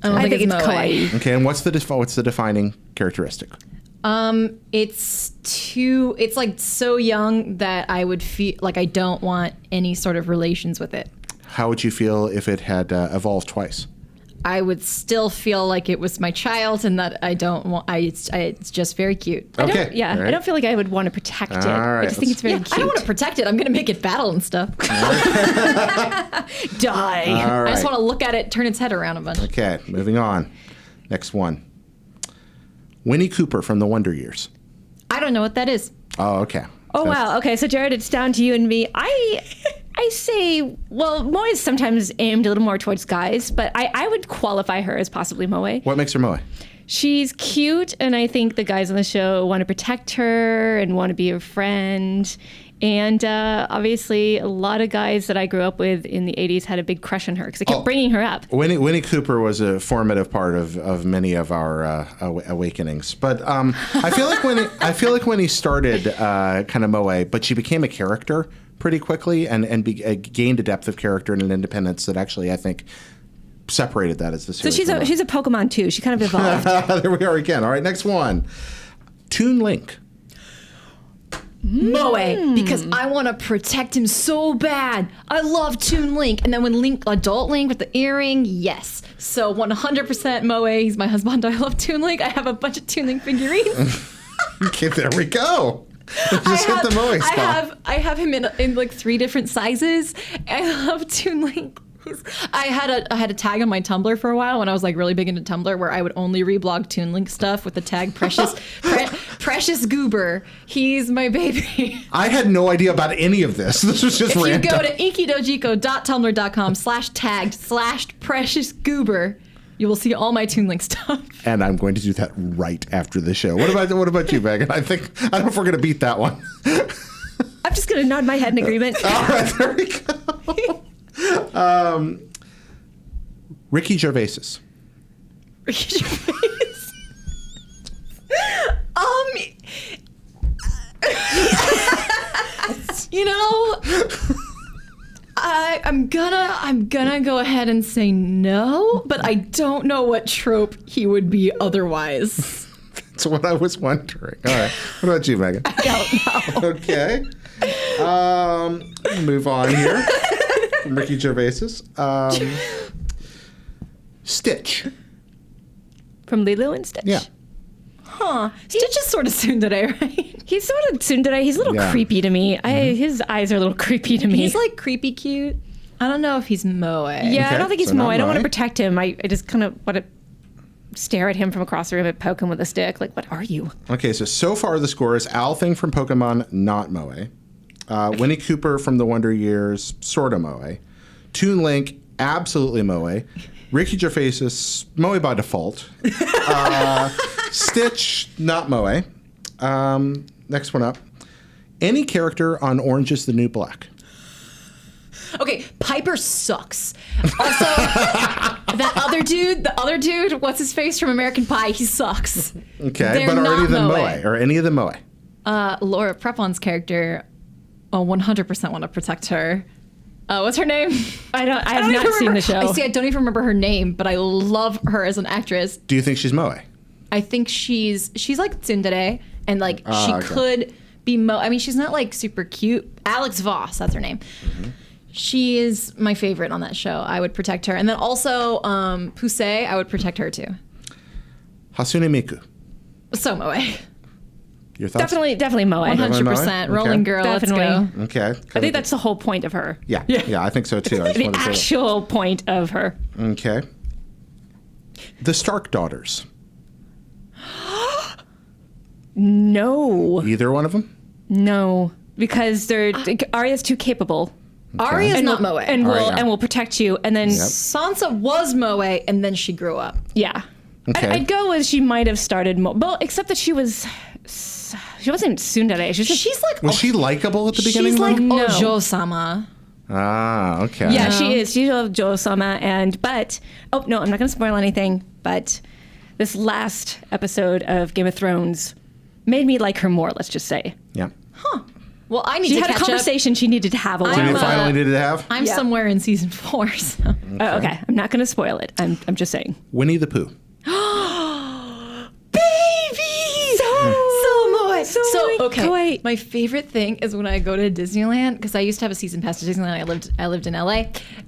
S3: I think it's kawaii.
S2: Okay, and what's the defining characteristic?
S1: It's so young that I would feel like I don't want any sort of relations with it.
S2: How would you feel if it had evolved twice?
S1: I would still feel like it was my child, and that I don't want. It's just very cute.
S2: Okay.
S3: I don't feel like I would want to protect it.
S2: Right,
S3: I just think it's very cute.
S1: I don't want to protect it. I'm going to make it battle and stuff.
S3: Die.
S2: Right.
S1: I just want to look at it, turn its head around a bunch.
S2: Okay, moving on. Next one. Winnie Cooper from the Wonder Years.
S1: I don't know what that is.
S2: Oh, okay.
S3: Oh, wow. Okay, so Jared, it's down to you and me. I say, well, moe is sometimes aimed a little more towards guys, but I would qualify her as possibly moe.
S2: What makes her moe?
S3: She's cute, and I think the guys on the show want to protect her and want to be her friend. And obviously, a lot of guys that I grew up with in the 80s had a big crush on her because I kept bringing her up.
S2: Winnie Cooper was a formative part of many of our awakenings. But I feel like Winnie started kind of moe, but she became a character pretty quickly and gained a depth of character and an independence that actually I think separated that as the
S3: So
S2: series.
S3: she's a Pokemon too. She kind of evolved.
S2: There we are again. All right, next one. Toon Link.
S1: Moe, because I want to protect him so bad. I love Toon Link. And then when adult Link with the earring, yes. So 100% Moe, he's my husband. I love Toon Link. I have a bunch of Toon Link figurines.
S2: Okay, there we go. Just hit the Moe spot.
S1: I have him in like 3 different sizes. I love Toon Link. I had a tag on my Tumblr for a while when I was like really big into Tumblr, where I would only reblog Toon Link stuff with the tag Precious Goober. He's my baby.
S2: I had no idea about any of this. This was just random.
S1: If you go to inkydojiko.tumblr.com/tagged/Precious Goober, you will see all my Toon Link stuff.
S2: And I'm going to do that right after the show. What about you, Megan? I don't know if we're going to beat that one.
S3: I'm just going to nod my head in agreement.
S2: All right, there we go. Ricky Gervais.
S1: Ricky Gervais. You know, I'm gonna go ahead and say no, but I don't know what trope he would be otherwise.
S2: That's what I was wondering. All right. What about you, Megan?
S3: I don't know.
S2: Okay. Move on here. From Ricky Gervais. Stitch.
S3: From Lilo and Stitch?
S2: Yeah.
S1: Huh. Stitch is sort of tsundere, right?
S3: He's sort of tsundere. He's a little creepy to me. His eyes are a little creepy to me.
S1: He's like creepy cute. I don't know if he's Moe.
S3: Yeah,
S2: Okay,
S3: I don't think he's
S2: so
S3: Moe.
S2: not
S3: I don't want
S2: Moe.
S3: to protect him. I just kind of want to stare at him from across the room and poke him with a stick. Like, what are you?
S2: Okay, so far the score is Althing from Pokemon, not Moe. Winnie Cooper from the Wonder Years, sort of Moe. Toon Link, absolutely Moe. Ricky Gervais, Moe by default. Stitch, not Moe. Next one up. Any character on Orange is the New Black.
S1: Okay, Piper sucks. Also, the other dude, what's his face from American Pie? He sucks.
S2: Okay,
S1: They're
S2: but are any
S1: not
S2: of them
S1: Moe.
S2: Moe? Or any of them Moe?
S1: Laura Prepon's character, 100% want to protect her. What's her name?
S3: I have
S1: don't
S3: not
S1: even
S3: seen
S1: remember.
S3: the show.
S1: I don't even remember her name, but I love her as an actress.
S2: Do you think she's Moe?
S1: I think she's like tsundere, and like she
S2: okay.
S1: could be Moe. I mean, she's not like super cute. Alex Voss, that's her name.
S2: Mm-hmm.
S1: She is my favorite on that show. I would protect her, and then also Pusey, I would protect her too.
S2: Hasune Miku.
S1: So Moe,
S2: Your thoughts?
S3: Definitely Moe.
S1: 100%. Rolling
S2: Okay.
S1: girl,
S3: Definitely.
S1: let's go.
S2: Okay.
S3: I think that's the whole point of her.
S2: Yeah, I think so too. I just
S3: The
S2: wanted to say
S3: actual point of her.
S2: that. Okay. The Stark daughters.
S3: No.
S2: Either one of them?
S3: No. Because Arya's too capable.
S1: Arya's not Moe.
S3: And
S2: Arya.
S3: will protect you. And then,
S1: Sansa was Moe, and then she grew up.
S3: yeah.
S2: Okay.
S3: I'd go with she might have started well, except that she wasn't tsundere.
S1: She's like
S2: Was she likable at the beginning?
S1: she's like
S2: though?
S3: No.
S1: Ojo-sama.
S2: Ah, okay.
S3: Yeah, she is. She's a Jo-sama, but I'm not going to spoil anything. But this last episode of Game of Thrones made me like her more. Let's just say
S2: Yeah.
S1: Well, I need
S3: she
S1: to
S3: had a
S1: catch up.
S3: conversation she needed to have a
S2: So you
S3: while.
S2: finally needed to have
S1: I'm
S3: Yeah.
S1: somewhere in season 4. So.
S3: Okay, I'm not going to spoil it. I'm just saying.
S2: Winnie the Pooh.
S1: Baby! So Moe. So okay.
S3: kawaii.
S1: My favorite thing is when I go to Disneyland, because I used to have a season pass to Disneyland. I lived in LA.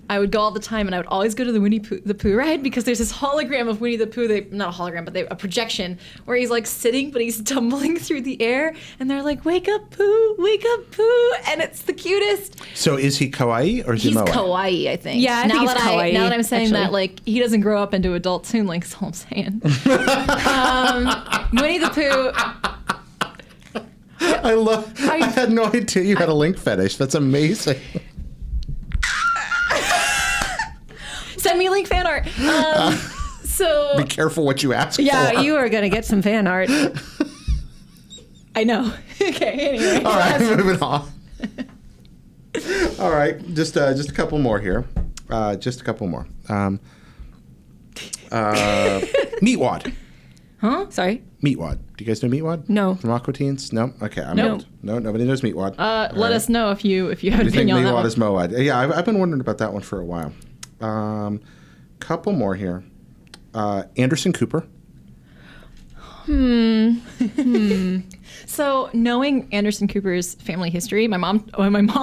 S1: I would go all the time, and I would always go to the Winnie the Pooh ride because there's this hologram of Winnie the Pooh. Not a hologram, but a projection where he's like sitting, but he's tumbling through the air, and they're like, "Wake up, Pooh!" And it's the cutest.
S2: So is he kawaii or is
S1: He's
S2: he Moe?
S1: kawaii, I think.
S3: Yeah, I think he's kawaii,
S1: Now that I'm saying
S3: actually.
S1: that, like, he doesn't grow up into adult soon, like, that's all I'm saying. Winnie the Pooh.
S2: I had no idea you had a link fetish. That's amazing.
S1: Send me link fan art. So
S2: Be careful what you ask
S3: Yeah,
S2: for.
S3: you are going to get some fan art.
S1: I know. Okay. Anyway.
S2: All right, moving on. All right, just a couple more here. Just a couple more. Meatwad.
S3: Sorry.
S2: Meatwad. Do you guys know Meatwad?
S3: No.
S2: From Aqua Teens? No? Okay, I'm
S1: Nope.
S2: out. No, nobody knows Meatwad.
S1: Let us know if you have an
S2: Do you think
S1: opinion on that
S2: Meatwad
S1: one.
S2: is Moad? Yeah, I've been wondering about that one for a while. Couple more here. Anderson Cooper.
S1: So knowing Anderson Cooper's family history, my mom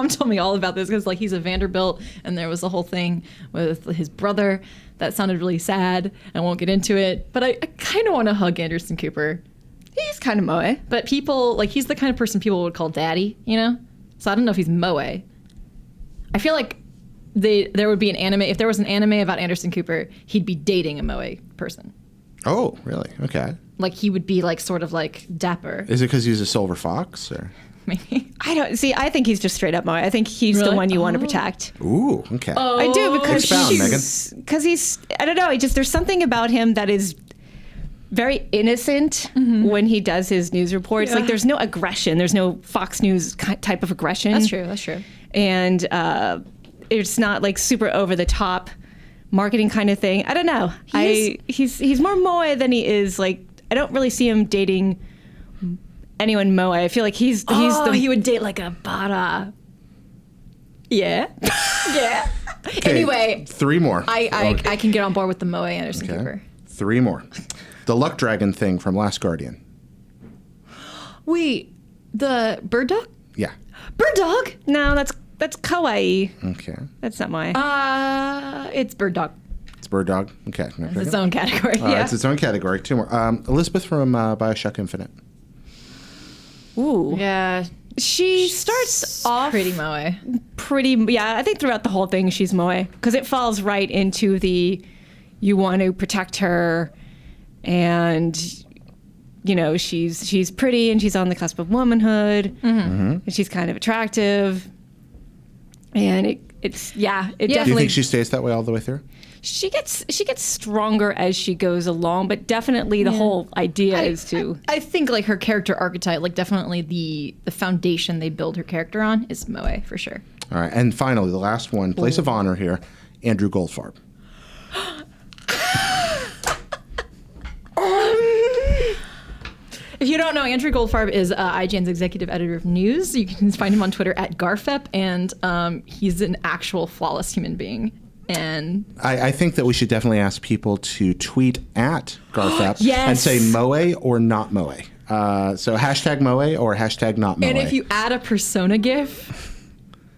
S1: told me all about this because like he's a Vanderbilt, and there was a whole thing with his brother that sounded really sad. I won't get into it, but I kind of want to hug Anderson Cooper.
S3: He's kind of moe.
S1: But people, like, he's the kind of person people would call daddy, you know? So I don't know if he's moe. I feel like there would be an anime, if there was an anime about Anderson Cooper, he'd be dating a moe person.
S2: Oh, really? Okay.
S1: Like, he would be, like, sort of, like, dapper.
S2: Is it because he's a silver fox? Or?
S1: Maybe.
S3: I think he's just straight up moe. I think he's the
S1: Really?
S3: one you want to protect.
S2: Ooh, okay.
S3: I do, because
S2: Expound,
S3: he's, I don't know, there's something about him that is very innocent when he does his news reports.
S1: Yeah.
S3: Like, there's no aggression. There's no Fox News type of aggression.
S1: That's true.
S3: And it's not, like, super over-the-top marketing kind of thing. I don't know. He's more moe than he is, like, I don't really see him dating anyone moe. I feel like he
S1: would date, like, a bada. Yeah. Yeah.
S2: Okay,
S1: Anyway.
S2: 3 more.
S1: I can get on board with the moe Anderson
S2: Okay.
S1: Cooper.
S2: 3 more. The Luck Dragon thing from Last Guardian.
S1: Wait, the bird dog?
S2: Yeah.
S1: Bird dog?
S3: No, that's kawaii.
S2: Okay.
S3: That's not moe.
S1: It's bird dog.
S2: It's Bird Dog. Okay.
S1: It's its own category.
S2: It's its own category. 2 more. Elizabeth from Bioshock Infinite.
S3: Ooh.
S1: Yeah.
S3: She starts off
S1: Pretty moe.
S3: I think throughout the whole thing she's moe, because it falls right into the you want to protect her, and you know she's pretty and she's on the cusp of womanhood, and she's kind of attractive, and it
S2: Do you
S3: definitely
S2: think she stays that way all the way through?
S3: she gets stronger as she goes along, but definitely the whole idea is to
S1: I think like her character archetype, like definitely the foundation they build her character on is moe for sure.
S2: All right. And finally, the last one, place of honor here, Andrew Goldfarb.
S1: If you don't know, Andrew Goldfarb is IGN's executive editor of news. You can find him on Twitter at Garfep, and he's an actual flawless human being. And
S2: I think that we should definitely ask people to tweet at Garfep
S1: Yes.
S2: and say moe or not moe. So hashtag moe or hashtag not moe.
S1: and if you add a persona gif,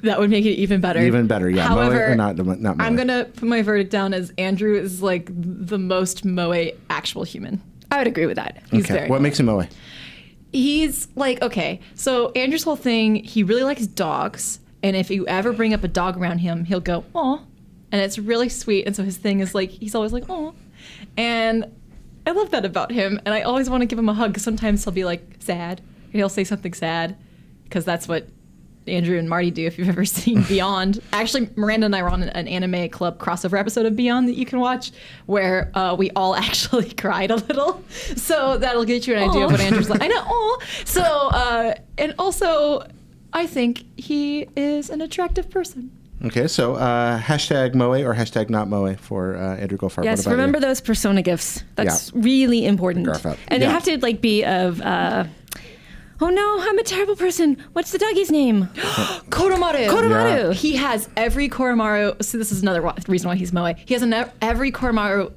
S1: that would make it even better.
S2: Even better, yeah.
S1: However,
S2: moe or not moe.
S1: I'm gonna put my verdict down as Andrew is like the most moe actual human.
S3: I would agree with that.
S1: He's
S2: Okay.
S1: very
S2: What makes him moe?
S1: He's like, okay, so Andrew's whole thing, he really likes dogs, and if you ever bring up a dog around him, he'll go, aw, and it's really sweet, and so his thing is like, he's always like, aw, and I love that about him, and I always want to give him a hug, because sometimes he'll be like, sad, and he'll say something sad, because that's what Andrew and Marty do if you've ever seen Beyond. Actually, Miranda and I were on an Anime Club crossover episode of Beyond that you can watch where we all actually cried a little. So that'll get you an idea of what Andrew's like. I know. Aw. So, and also, I think he is an attractive person.
S2: Okay, so hashtag moe or hashtag not moe for Andrew Goldfarb.
S3: Yes,
S2: What about
S3: remember
S2: you?
S3: those persona gifs. That's really important.
S2: Garfep.
S3: And
S2: Yeah.
S3: they have to like be of oh no, I'm a terrible person. What's the doggy's name?
S1: Koromaru.
S3: Koromaru.
S2: Yeah.
S1: He has every Koromaru. So this is another reason why he's moe. He has every Koromaru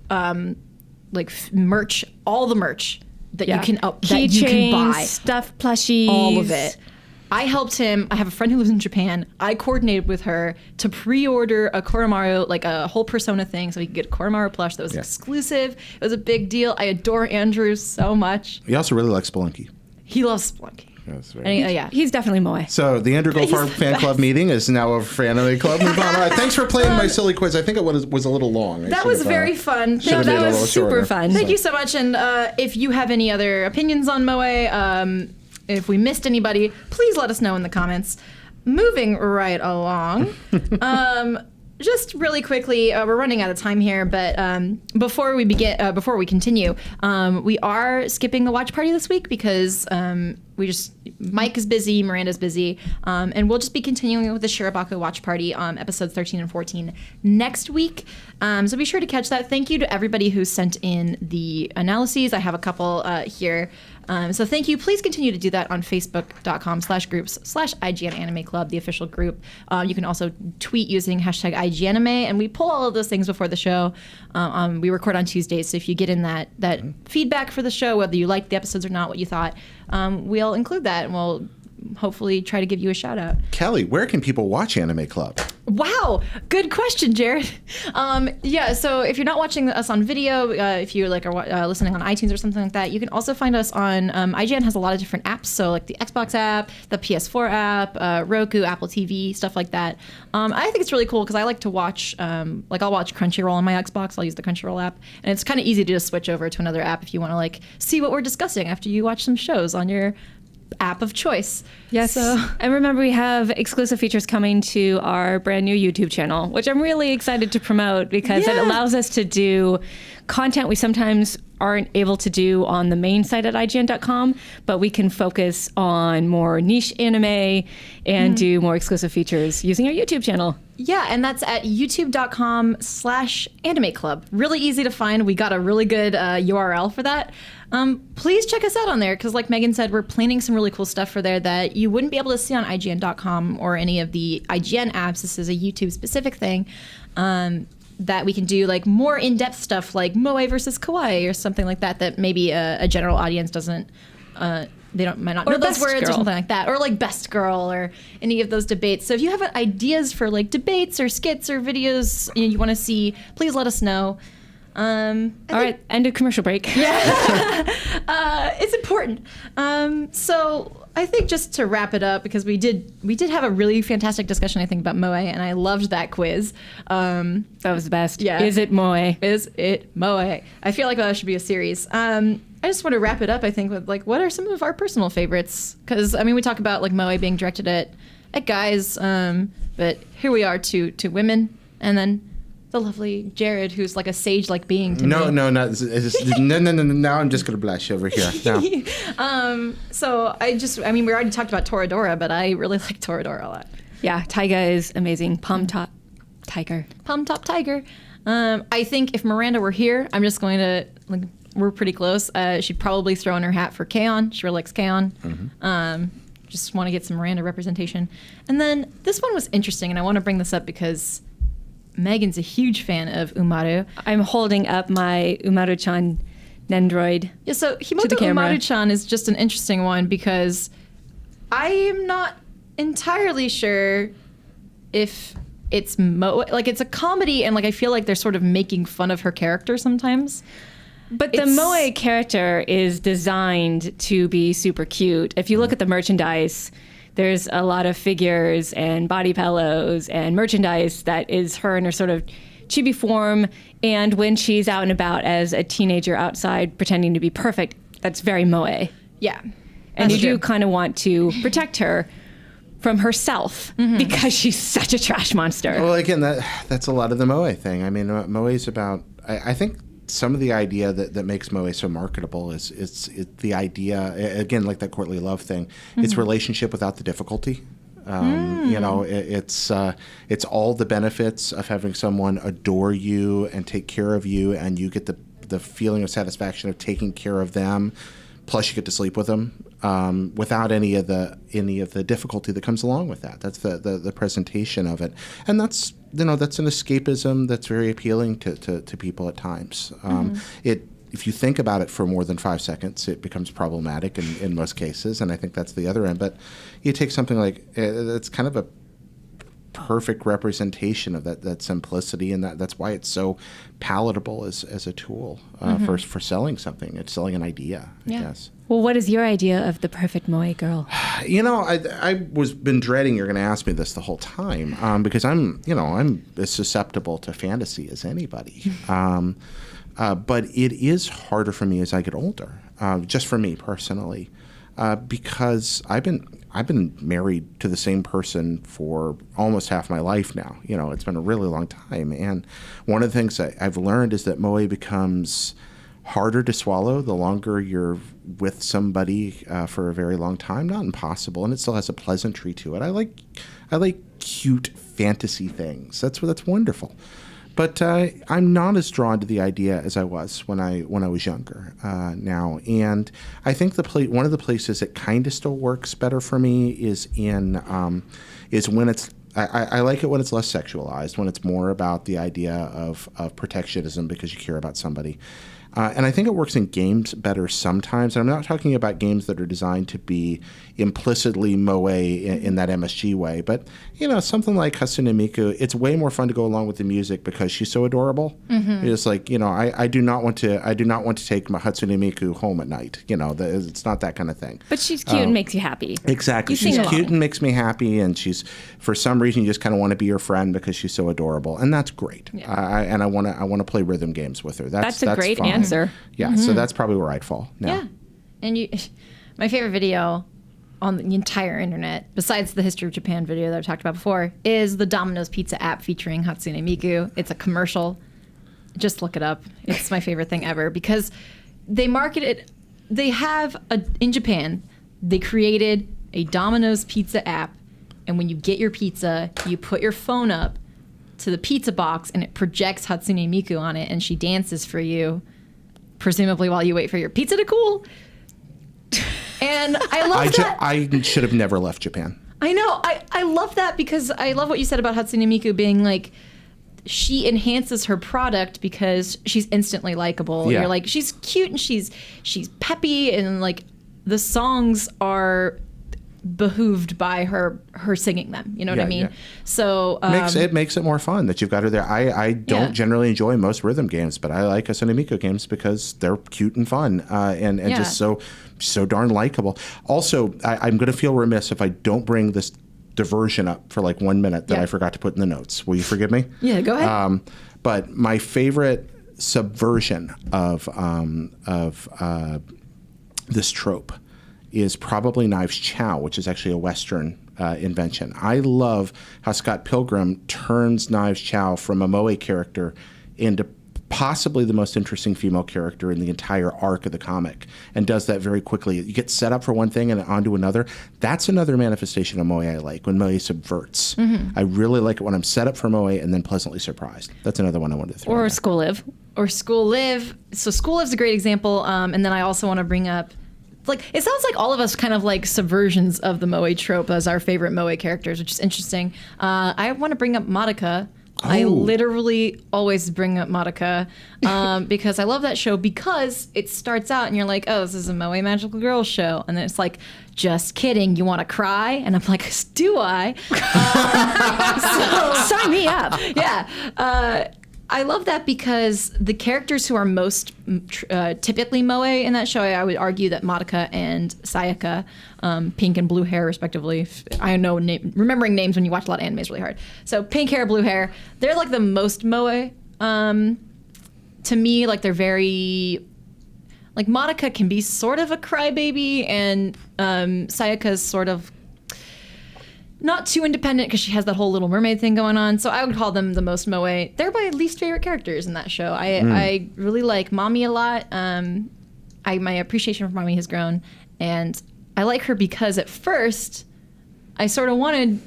S1: merch, all the merch that you can buy,
S3: stuffed plushies,
S1: all of it. I helped him. I have a friend who lives in Japan. I coordinated with her to pre-order a Koromaru, like a whole Persona thing, so he could get a Koromaru plush that was exclusive. It was a big deal. I adore Andrew so much.
S2: He also really likes Spelunky.
S1: He loves Splunky.
S2: That's very
S1: Yeah.
S3: He's definitely moe.
S2: So the Andrew Goldfarb
S1: the
S2: fan club meeting is now over for Anime Club. Move on. All right, thanks for playing my silly quiz. I think it was a little long.
S1: That was very fun.
S2: Should have made it a little
S3: super
S2: shorter.
S3: fun.
S1: Thank you so much. And if you have any other opinions on moe, if we missed anybody, please let us know in the comments. Moving right along. Just really quickly, we're running out of time here, but before we continue, we are skipping the watch party this week because Mike is busy, Miranda's busy, and we'll just be continuing with the Shirobako watch party on episodes 13 and 14 next week. So be sure to catch that. Thank you to everybody who sent in the analyses. I have a couple here. So thank you. Please continue to do that on facebook.com/groups/IGN Anime Club, the official group. You can also tweet using hashtag IGNanime, and we pull all of those things before the show. We record on Tuesdays, so if you get in that feedback for the show, whether you liked the episodes or not, what you thought, we'll include that, and we'll hopefully try to give you a shout out.
S2: Kelly, where can people watch Anime Club?
S1: Wow, good question, Jared. So if you're not watching us on video, if you are listening on iTunes or something like that, you can also find us on IGN has a lot of different apps. So like the Xbox app, the PS4 app, Roku, Apple TV, stuff like that. I think it's really cool because I like to watch, I'll watch Crunchyroll on my Xbox. I'll use the Crunchyroll app, and it's kind of easy to just switch over to another app if you want to see what we're discussing after you watch some shows on your app of choice.
S3: Yes. And remember, we have exclusive features coming to our brand new YouTube channel, which I'm really excited to promote because it allows us to do content we sometimes aren't able to do on the main site at IGN.com, but we can focus on more niche anime and do more exclusive features using our YouTube channel.
S1: Yeah, and that's at youtube.com/Anime Club. Really easy to find. We got a really good URL for that. Please check us out on there because, like Megan said, we're planning some really cool stuff for there that you wouldn't be able to see on IGN.com or any of the IGN apps. This is a YouTube-specific thing that we can do more in-depth stuff like Moe versus Kawaii or something like that that maybe a general audience doesn't might not know those words or something like that, or best girl or any of those debates. So if you have ideas for debates or skits or videos you want to see, please let us know.
S3: All right, end of commercial break.
S1: Yeah. It's important. So I think just to wrap it up, because we did have a really fantastic discussion, I think, about Moe, and I loved that quiz.
S3: That was the best.
S1: Yeah.
S3: Is it Moe?
S1: Is it Moe? I feel like that should be a series. I just want to wrap it up, I think, with what are some of our personal favorites? Because we talk about Moe being directed at guys, but here we are to women, and then the lovely Jared, who's a sage-like being to me.
S2: No. Now I'm just gonna blush over here. No.
S1: So we already talked about Toradora, but I really like Toradora a lot.
S3: Yeah, Taiga is amazing. Palm Top Tiger.
S1: I think if Miranda were here, I'm just going to we're pretty close. She'd probably throw in her hat for K-On! She really likes K-On! Just want to get some Miranda representation. And then this one was interesting, and I want to bring this up because Megan's a huge fan of Umaru.
S3: I'm holding up my Umaru-chan Nendroid.
S1: Yeah, so Himouto Umaru-chan is just an interesting one because I am not entirely sure if it's it's a comedy, and I feel like they're sort of making fun of her character sometimes.
S3: But the Moe character is designed to be super cute. If you look at the merchandise, there's a lot of figures and body pillows and merchandise that is her in her sort of chibi form. And when she's out and about as a teenager outside pretending to be perfect, that's very Moe.
S1: Yeah.
S3: And you do kind of want to protect her from herself because she's such a trash monster.
S2: Well, again, that's a lot of the Moe thing. Moe's about, I think, some of the idea that makes Moe so marketable is the idea, again, like that courtly love thing. It's relationship without the difficulty. It's all the benefits of having someone adore you and take care of you, and you get the feeling of satisfaction of taking care of them. Plus, you get to sleep with them without any of the difficulty that comes along with that. That's the presentation of it, and that's an escapism that's very appealing to people at times. If you think about it for more than 5 seconds, it becomes problematic in most cases, and I think that's the other end. But you take something it's kind of a perfect representation of that simplicity, and that's why it's so palatable as a tool for selling something. It's selling an idea, I guess.
S3: Well, what is your idea of the perfect Moe girl?
S2: I was been dreading you're going to ask me this the whole time because I'm as susceptible to fantasy as anybody. But it is harder for me as I get older, just for me personally, because I've been married to the same person for almost half my life now. It's been a really long time. And one of the things I've learned is that Moe becomes harder to swallow the longer you're with somebody for a very long time. Not impossible, and it still has a pleasantry to it. I like cute fantasy things. That's wonderful. But I'm not as drawn to the idea as I was when I was younger now. And I think one of the places it kind of still works better for me is is when it's. I like it when it's less sexualized, when it's more about the idea of protectionism because you care about somebody. And I think it works in games better sometimes. And I'm not talking about games that are designed to be implicitly moe in that MSG way. But, something like Hatsune Miku, it's way more fun to go along with the music because she's so adorable. Mm-hmm. It's like, I do not want to take my Hatsune Miku home at night. It's not that kind of thing.
S3: But she's cute and makes you happy.
S2: Exactly. She's cute and makes me happy. And she's, for some reason, you just kind of want to be her friend because she's so adorable. And that's great. Yeah. I want to play rhythm games with her. That's
S3: a great
S2: fun.
S3: answer.
S2: Yeah, so that's probably where I'd fall now.
S1: Yeah. And my favorite video on the entire internet, besides the History of Japan video that I've talked about before, is the Domino's Pizza app featuring Hatsune Miku. It's a commercial. Just look it up. It's my favorite thing ever because they market it. They have in Japan, they created a Domino's Pizza app, and when you get your pizza, you put your phone up to the pizza box, and it projects Hatsune Miku on it, and she dances for you, presumably while you wait for your pizza to cool. And I love that.
S2: I should have never left Japan.
S1: I know. I love that because I love what you said about Hatsune Miku being like, she enhances her product because she's instantly likable.
S2: Yeah.
S1: You're like, she's cute and she's peppy, and like the songs are behooved by her singing them. You know what I mean? Yeah. So
S2: it makes it more fun that you've got her there. I don't generally enjoy most rhythm games, but I like Hatsune Miku games because they're cute and fun and just so darn likable. Also, I'm going to feel remiss if I don't bring this diversion up for like 1 minute that I forgot to put in the notes. Will you forgive me?
S1: Yeah, go ahead.
S2: But my favorite subversion of this trope is probably Knives Chow, which is actually a Western invention. I love how Scott Pilgrim turns Knives Chow from a moe character into possibly the most interesting female character in the entire arc of the comic, and does that very quickly. You get set up for one thing and onto another. That's another manifestation of moe I like, when moe subverts. Mm-hmm. I really like it when I'm set up for moe and then pleasantly surprised. That's another one I wanted to throw in there.
S3: School Live.
S1: Or School Live. So School Live's a great example, and then I also want to bring up, like, it sounds like all of us kind of like subversions of the moe trope as our favorite moe characters, which is interesting. I want to bring up Madoka. Oh. I literally always bring up Madoka because I love that show, because it starts out and you're like, oh, this is a moe magical girl show. And then it's like, just kidding, you want to cry? And I'm like, do I?
S3: So sign me up.
S1: Yeah. I love that because the characters who are most typically moe in that show, I would argue that Madoka and Sayaka, pink and blue hair respectively. I know remembering names when you watch a lot of anime is really hard. So pink hair, blue hair, they're like the most moe. To me, like they're very, like Madoka can be sort of a crybaby, and Sayaka's sort of not too independent because she has that whole Little Mermaid thing going on. So I would call them the most moe. They're my least favorite characters in that show. I really like Mami a lot. My appreciation for Mami has grown. And I like her because at first I sort of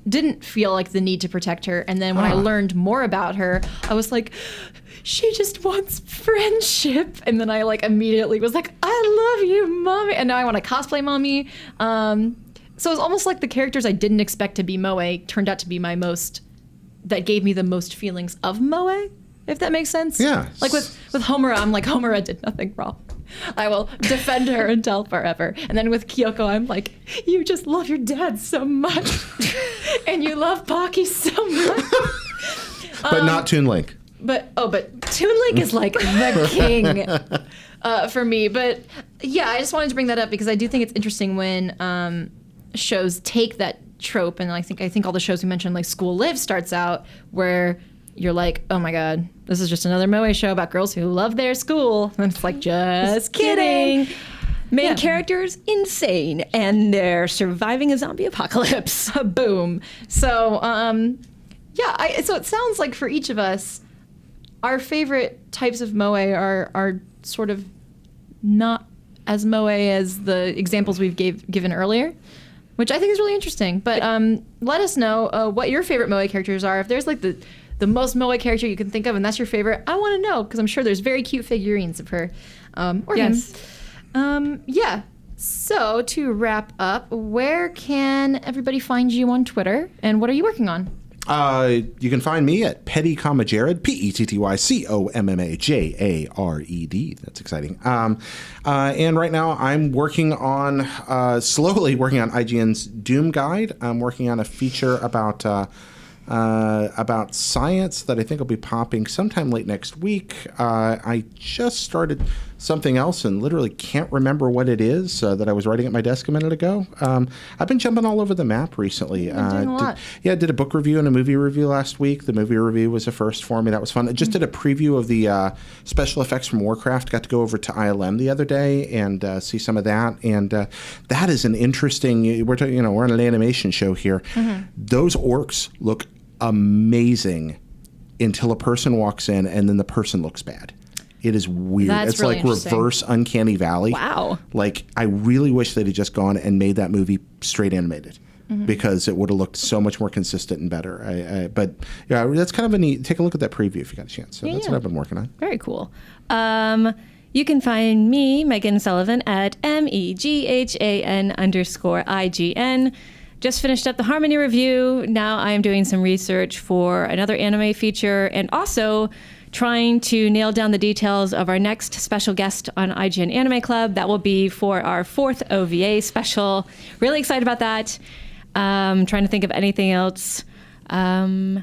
S1: didn't feel like the need to protect her. And then when I learned more about her, I was like, she just wants friendship. And then I like immediately was like, I love you, Mami. And now I want to cosplay Mami. So it was almost like the characters I didn't expect to be moe turned out to be that gave me the most feelings of moe, if that makes sense.
S2: Yeah.
S1: Like with Homura, I'm like, Homura did nothing wrong. I will defend her until forever. And then with Kyoko, I'm like, you just love your dad so much. And you love Pocky so much.
S2: But not Toon Link.
S1: But Toon Link is like the king for me. But yeah, I just wanted to bring that up because I do think it's interesting when shows take that trope, and I think all the shows we mentioned, like School Live, starts out where you're like, oh my god, this is just another moe show about girls who love their school, and it's like, just kidding.
S3: Main characters insane, and they're surviving a zombie apocalypse.
S1: Boom. So so it sounds like for each of us, our favorite types of moe are sort of not as moe as the examples we've given earlier, which I think is really interesting. But let us know what your favorite moe characters are. If there's like the the most moe character you can think of, and that's your favorite, I want to know, because I'm sure there's very cute figurines of her or
S3: Yes.
S1: him. Yeah. So to wrap up, where can everybody find you on Twitter, and what are you working on?
S2: You can find me at Petty Comma Jared, PettyCommaJared. That's exciting. And right now I'm working on, slowly working on IGN's Doom Guide. I'm working on a feature about science that I think will be popping sometime late next week. I just started something else and literally can't remember what it is that I was writing at my desk a minute ago. I've been jumping all over the map recently.
S1: You've been doing a lot.
S2: I did a book review and a movie review last week. The movie review was a first for me. That was fun. I just did a preview of the special effects from Warcraft. Got to go over to ILM the other day and see some of that. And that is an interesting. We're on an animation show here. Mm-hmm. Those orcs look amazing until a person walks in and then the person looks bad. It is weird.
S1: That's
S2: it's
S1: really
S2: like
S1: interesting.
S2: reverse Uncanny Valley.
S3: Wow.
S2: Like, I really wish they'd have just gone and made that movie straight animated because it would have looked so much more consistent and better. But yeah, that's kind of a neat. Take a look at that preview if you got a chance. So that's what I've been working on.
S3: Very cool. You can find me, Megan Sullivan, at MEGHAN_IGN. Just finished up the Harmony review. Now I am doing some research for another anime feature and also trying to nail down the details of our next special guest on IGN Anime Club. That will be for our 4th OVA special. Really excited about that. Trying to think of anything else. I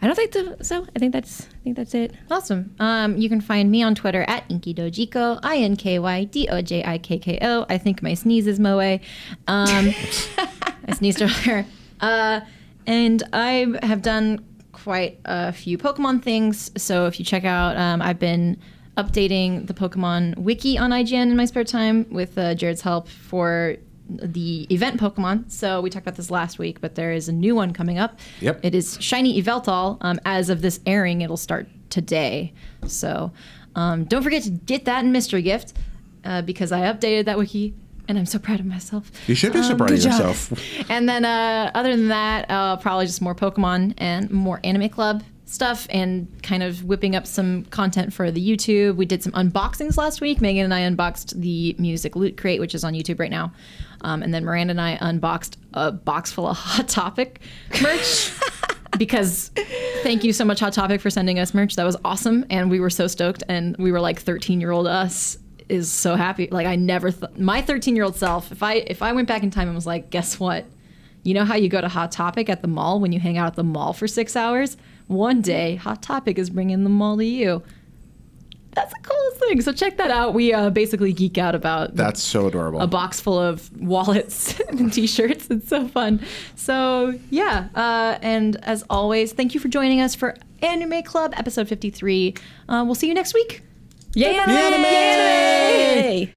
S3: don't think so. I think that's it.
S1: Awesome. You can find me on Twitter at InkyDojiko, INKYDOJIKKO. I think my sneeze is moe. I sneezed earlier. And I have done quite a few Pokemon things. So if you check out, I've been updating the Pokemon wiki on IGN in my spare time with Jared's help for the event Pokemon. So we talked about this last week, but there is a new one coming up.
S2: Yep.
S1: It is Shiny Yveltal. As of this airing, it'll start today. So don't forget to get that in mystery gift because I updated that wiki and I'm so proud of myself.
S2: You should be so proud of yourself.
S1: And then other than that, probably just more Pokemon and more Anime Club stuff and kind of whipping up some content for the YouTube. We did some unboxings last week. Megan and I unboxed the Music Loot Crate, which is on YouTube right now. And then Miranda and I unboxed a box full of Hot Topic merch. Because thank you so much, Hot Topic, for sending us merch. That was awesome. And we were so stoked. And we were like 13-year-old us is so happy. Like I never thought my 13-year-old self, if I went back in time and was like, guess what? You know how you go to Hot Topic at the mall when you hang out at the mall for 6 hours? One day, Hot Topic is bringing the mall to you. That's the coolest thing. So check that out. We basically geek out about
S2: That's so adorable.
S1: a box full of wallets and t-shirts. It's so fun. So yeah, and as always, thank you for joining us for Anime Club episode 53. We'll see you next week.
S3: Yay!
S2: Yay!
S3: Yay!